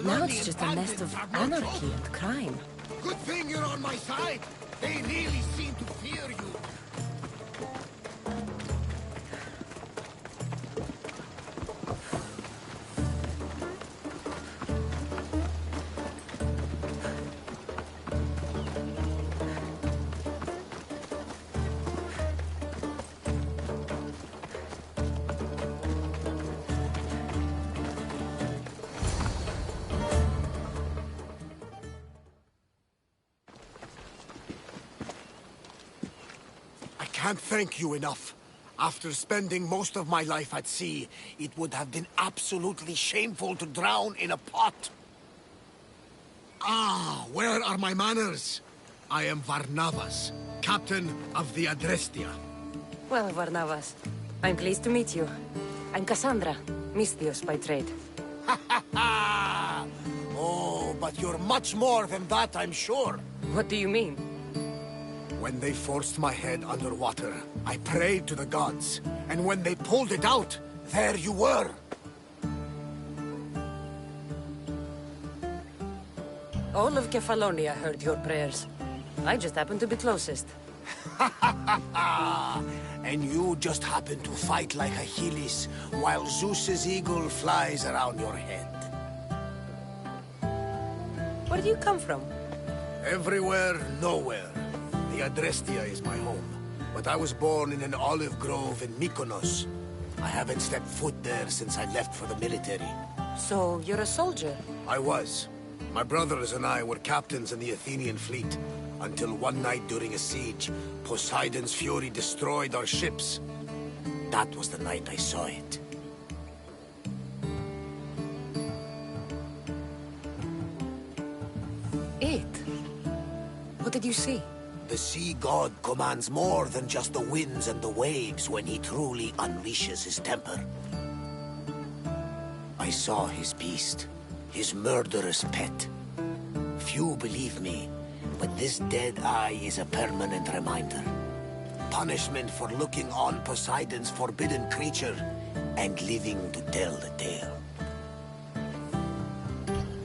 Now it's just a nest of anarchy and crime. Good thing you're on my side. They really seem to fear you. I can't thank you enough. After spending most of my life at sea, it would have been absolutely shameful to drown in a pot. Ah, where are my manners? I am Varnavas, captain of the Adrestia. Well, Varnavas, I'm pleased to meet you. I'm Cassandra, Misthios by trade. Oh, but you're much more than that, I'm sure. What do you mean? When they forced my head underwater, I prayed to the gods. And when they pulled it out, there you were. All of Kefalonia heard your prayers. I just happened to be closest. And you just happen to fight like Achilles, while Zeus's eagle flies around your head. Where do you come from? Everywhere, nowhere. The Adrestia is my home, but I was born in an olive grove in Mykonos. I haven't stepped foot there since I left for the military. So, you're a soldier? I was. My brothers and I were captains in the Athenian fleet, until one night during a siege, Poseidon's fury destroyed our ships. That was the night I saw it. It? What did you see? The sea god commands more than just the winds and the waves when he truly unleashes his temper. I saw his beast, his murderous pet. Few believe me, but this dead eye is a permanent reminder. Punishment for looking on Poseidon's forbidden creature and living to tell the tale.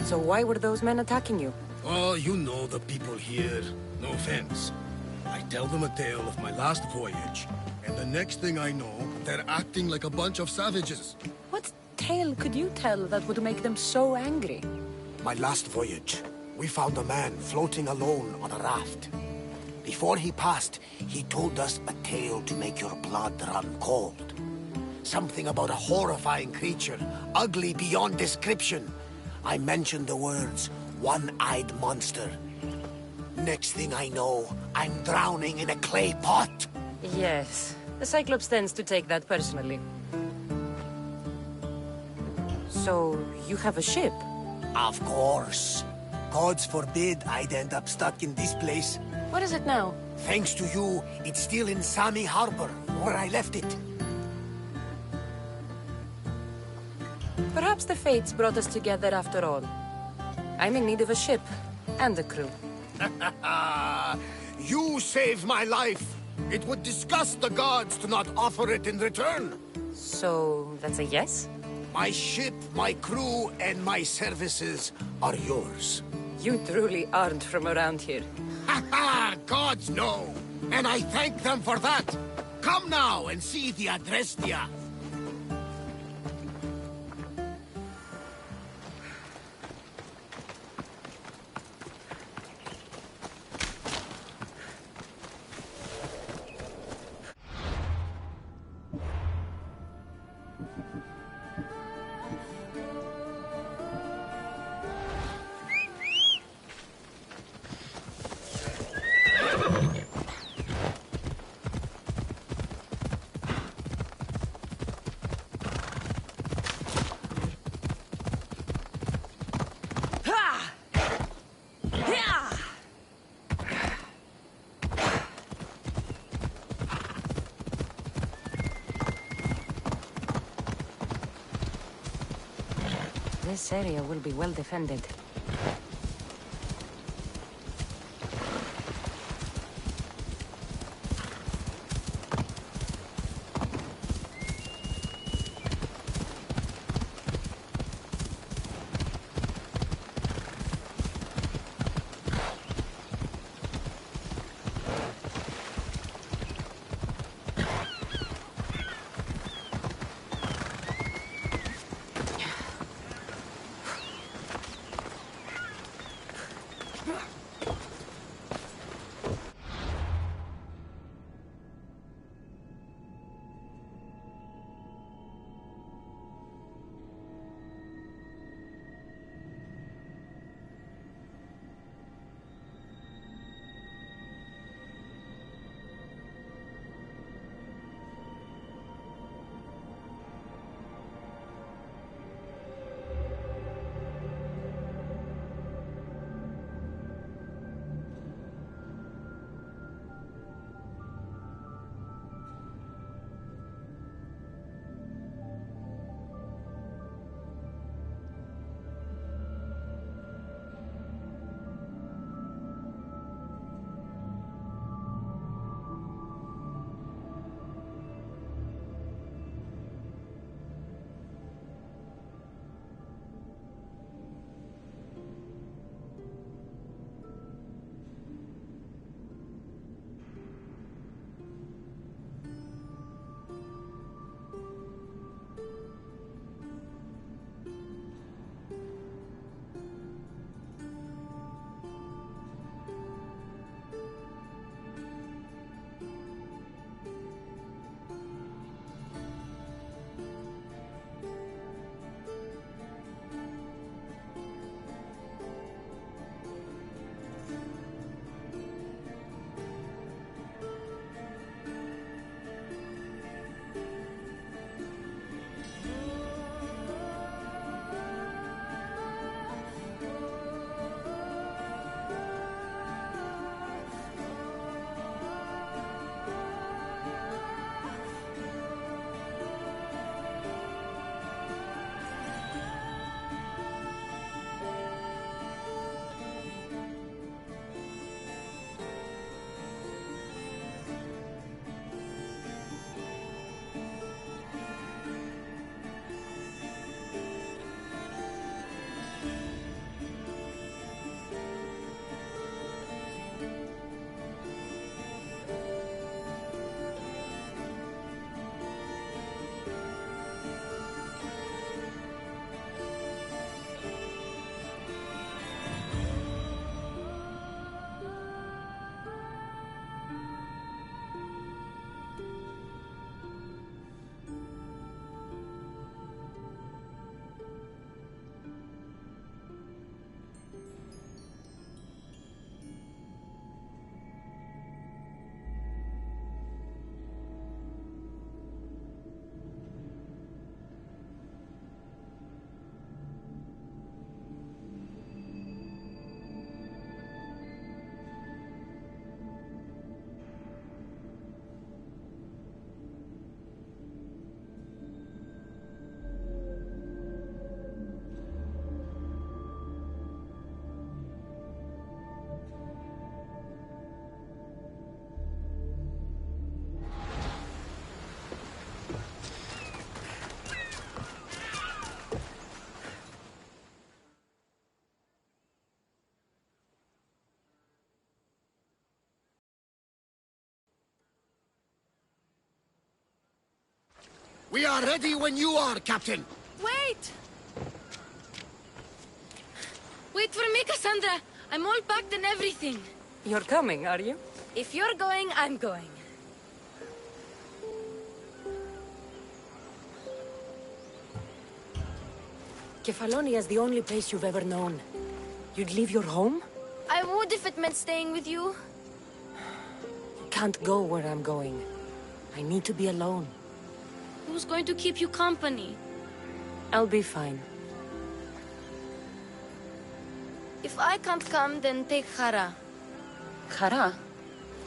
So why were those men attacking you? Oh, you know the people here. No offense. I tell them a tale of my last voyage, and the next thing I know, they're acting like a bunch of savages. What tale could you tell that would make them so angry? My last voyage, we found a man floating alone on a raft. Before he passed, he told us a tale to make your blood run cold. Something about a horrifying creature, ugly beyond description. I mentioned the words, one-eyed monster. Next thing I know, I'm drowning in a clay pot. Yes, the Cyclops tends to take that personally. So, you have a ship? Of course. Gods forbid I'd end up stuck in this place. What is it now? Thanks to you, it's still in Sami Harbor, where I left it. Perhaps the fates brought us together after all. I'm in need of a ship, and a crew. You saved my life. It would disgust the gods to not offer it in return. So, that's a yes? My ship, my crew, and my services are yours. You truly aren't from around here. Ha ha! Gods know! And I thank them for that! Come now and see the Adrestia! This area will be well defended. We are ready when you are, Captain. Wait! Wait for me, Cassandra. I'm all packed and everything. You're coming, are you? If you're going, I'm going. Kefalonia is the only place you've ever known. You'd leave your home? I would if it meant staying with you. Can't go where I'm going. I need to be alone. Who's going to keep you company? I'll be fine. If I can't come, then take Hara. Hara?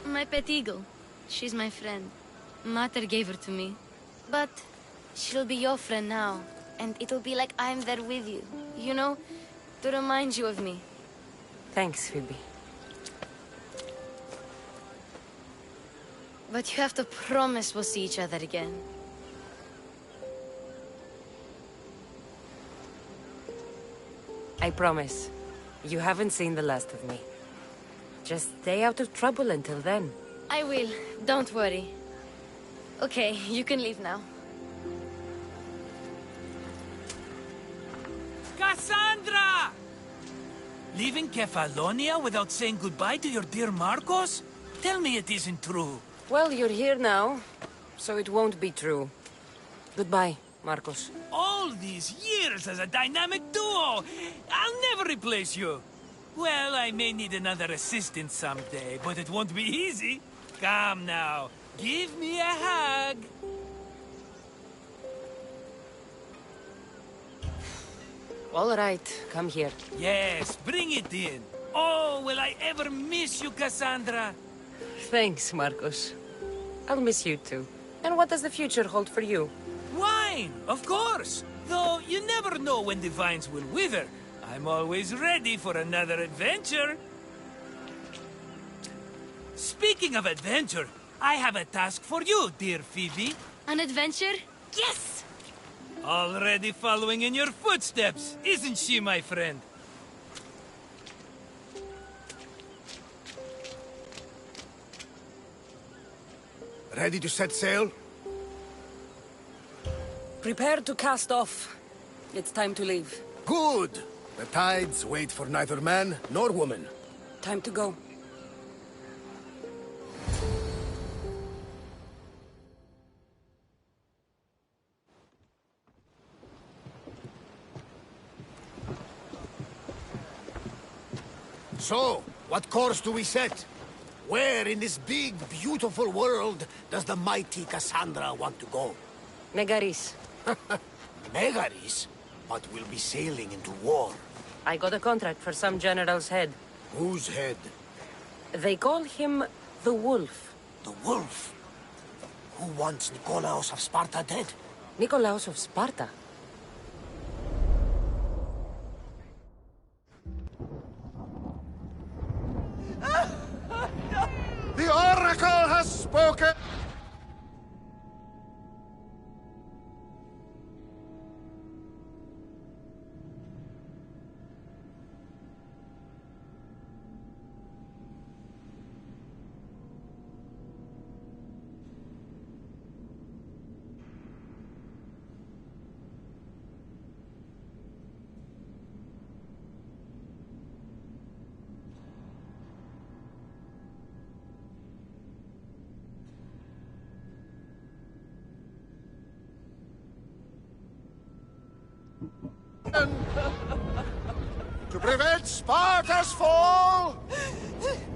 My pet eagle. She's my friend. Mater gave her to me. But she'll be your friend now. And it'll be like I'm there with you. You know, to remind you of me. Thanks, Phoebe. But you have to promise we'll see each other again. I promise. You haven't seen the last of me. Just stay out of trouble until then. I will. Don't worry. Okay, you can leave now. Cassandra! Leaving Kefalonia without saying goodbye to your dear Marcos? Tell me it isn't true. Well, you're here now, so it won't be true. Goodbye, Marcos. All these years as a dynamic duo! I'll never replace you! Well, I may need another assistant someday, but it won't be easy. Come now, give me a hug. All right, come here. Yes, bring it in. Oh, will I ever miss you, Cassandra? Thanks, Marcos. I'll miss you too. And what does the future hold for you? Wine, of course. Though you never know when the vines will wither. I'm always ready for another adventure. Speaking of adventure, I have a task for you, dear Phoebe. An adventure? Yes! Already following in your footsteps, isn't she, my friend? Ready to set sail? Prepare to cast off. It's time to leave. Good! The tides wait for neither man nor woman. Time to go. So, what course do we set? Where in this big, beautiful world does the mighty Cassandra want to go? Megaris. Megaris? But we'll be sailing into war. I got a contract for some general's head. Whose head? They call him the Wolf. The Wolf? Who wants Nikolaos of Sparta dead? Nikolaos of Sparta? The Oracle has spoken! To prevent Sparta's fall,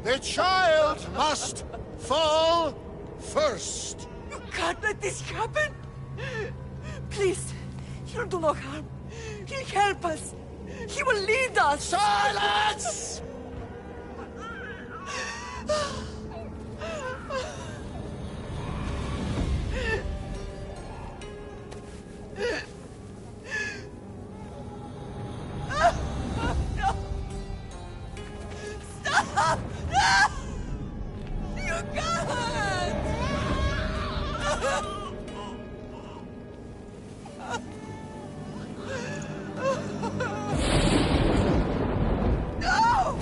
the child must fall first. You can't let this happen! Please, he'll do no harm. He'll help us. He will lead us. Silence! Stop! No! You can't! No!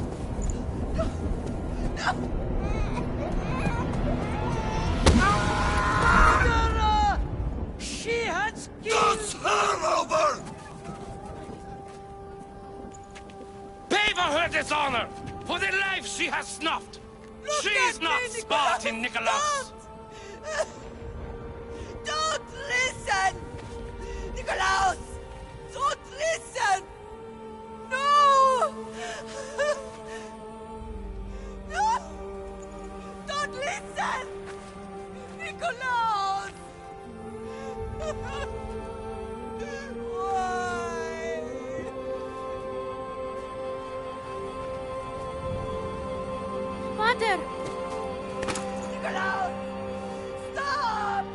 Does her over! Pay for her dishonor! For the life she has snuffed! She's not Spartan, Nicholas! Don't listen! Nikolaus! Don't listen! No! No! Don't listen! Nikolaus! Why? Father! Nikolaus! Stop!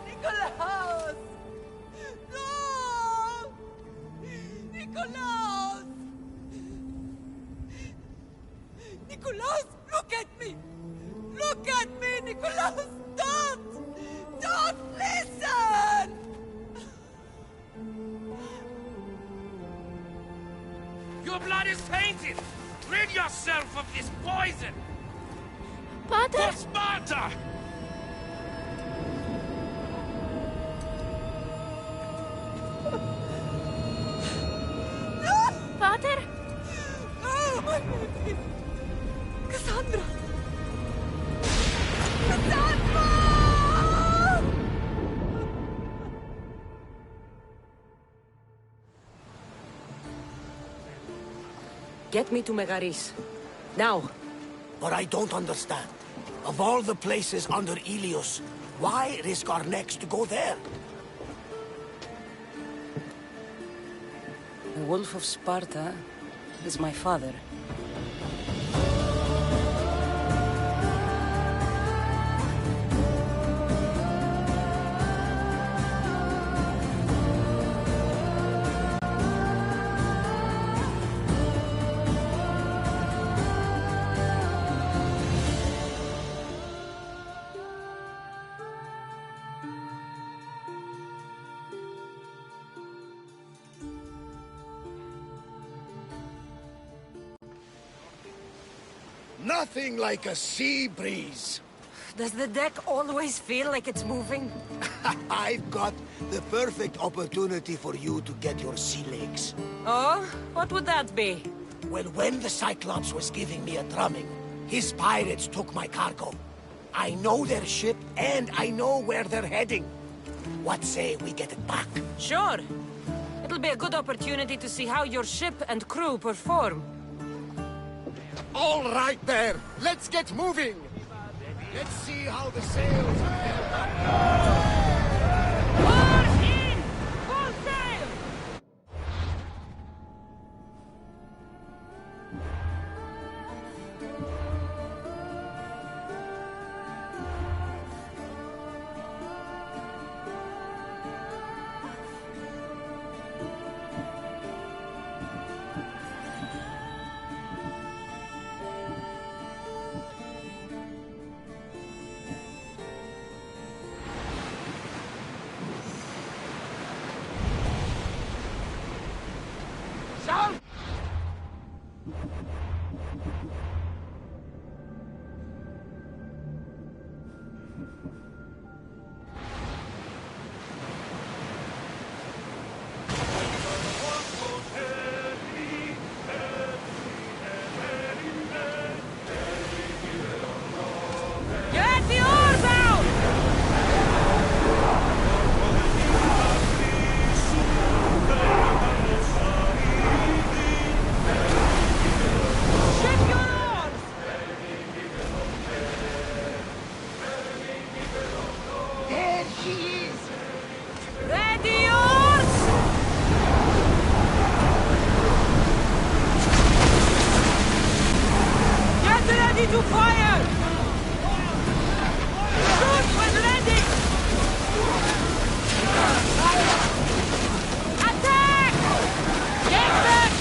Nikolaus! No! Nikolaus! Nikolaus, look at me! Look at me, Nikolaus! Don't! Don't listen! Your blood is tainted! Rid yourself of this poison! Father! For Sparta! Father? Oh, my baby! Cassandra! Cassandra! Get me to Megaris. Now. But I don't understand. Of all the places under Ilios, why risk our necks to go there? The Wolf of Sparta is my father. Nothing like a sea breeze. Does the deck always feel like it's moving? I've got the perfect opportunity for you to get your sea legs. Oh? What would that be? Well, when the Cyclops was giving me a drumming, his pirates took my cargo. I know their ship, and I know where they're heading. What say we get it back? Sure. It'll be a good opportunity to see how your ship and crew perform. All right there. Let's get moving. Let's see how the sails are held up. To fire! Shoot when landing! Attack! Get back!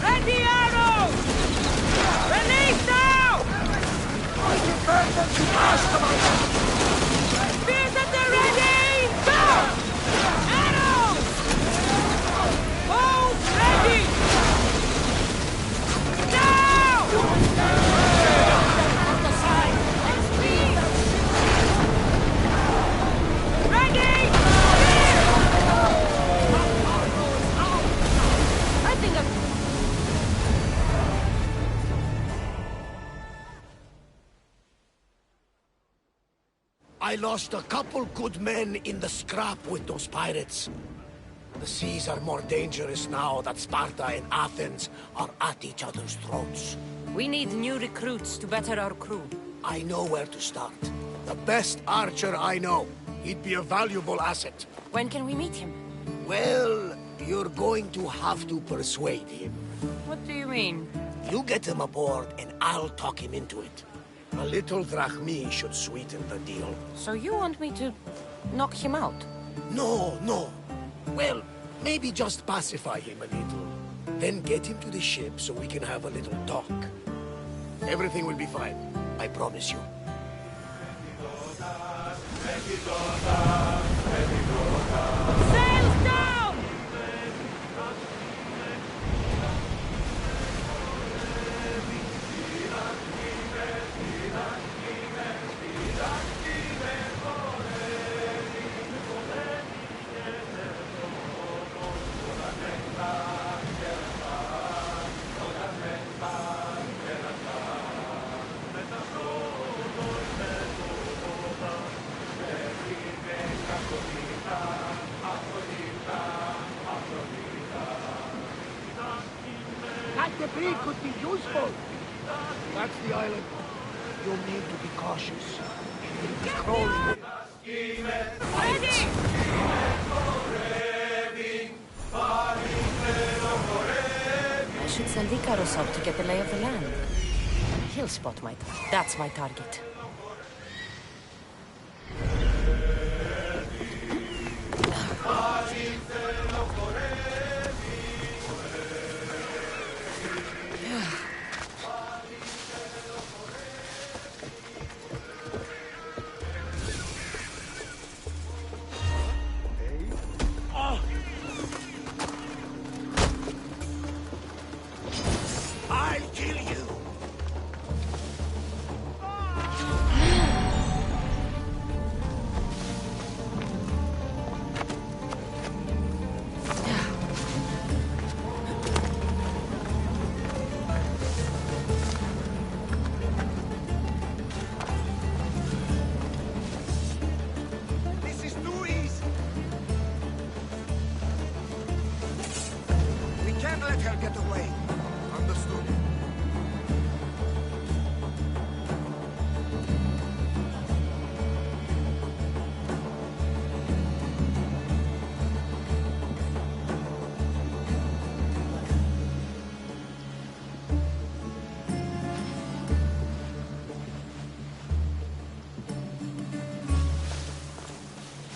Ready arrows! Release now! Spears at the ready! Go! Arrows! Oh, ready! Now! At the side! Let's be! I lost a couple good men in the scrap with those pirates. The seas are more dangerous now that Sparta and Athens are at each other's throats. We need new recruits to better our crew. I know where to start. The best archer I know. He'd be a valuable asset. When can we meet him? Well, you're going to have to persuade him. What do you mean? You get him aboard and I'll talk him into it. A little drachmi should sweeten the deal. So you want me to knock him out? No. Well, maybe just pacify him a little. Then get him to the ship so we can have a little talk. Everything will be fine. I promise you. Sails down! That debris could be useful. That's the island. You'll need to be cautious. We'll be crawling. Ready! I should send Icarus up to get the lay of the land. He'll spot my target. That's my target. I'll kill you! This is too easy! We can't let her get away. Understood.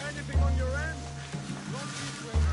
Anything on your end? Don't be afraid.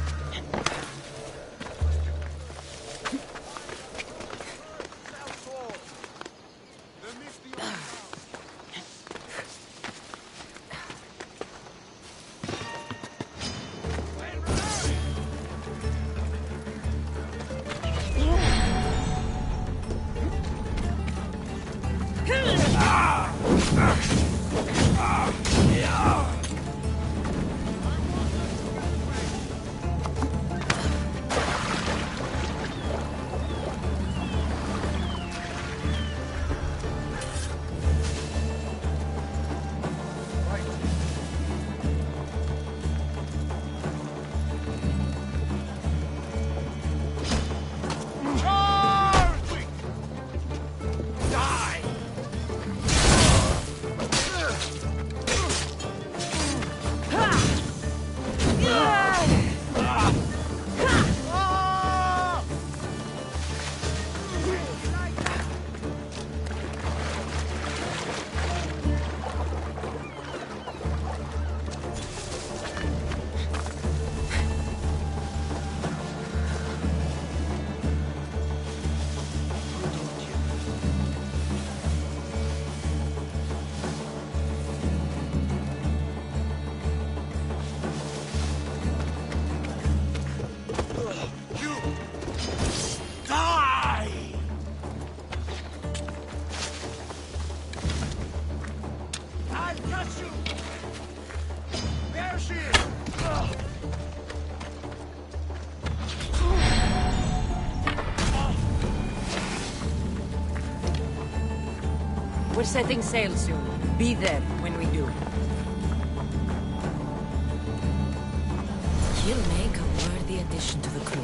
We're setting sail soon. Be there when we do. He'll make a worthy addition to the crew.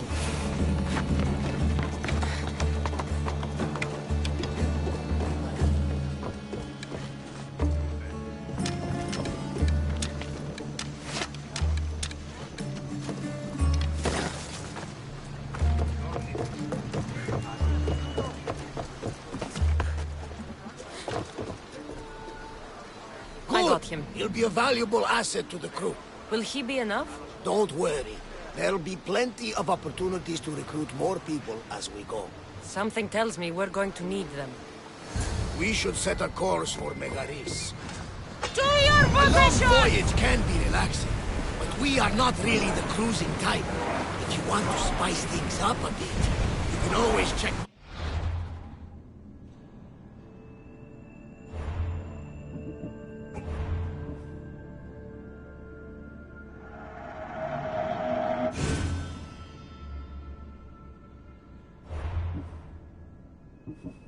Him. He'll be a valuable asset to the crew. Will he be enough? Don't worry. There'll be plenty of opportunities to recruit more people as we go. Something tells me we're going to need them. We should set a course for Megaris. To your position! A long voyage can be relaxing, but we are not really the cruising type. If you want to spice things up a bit, you can always check... Mm-hmm.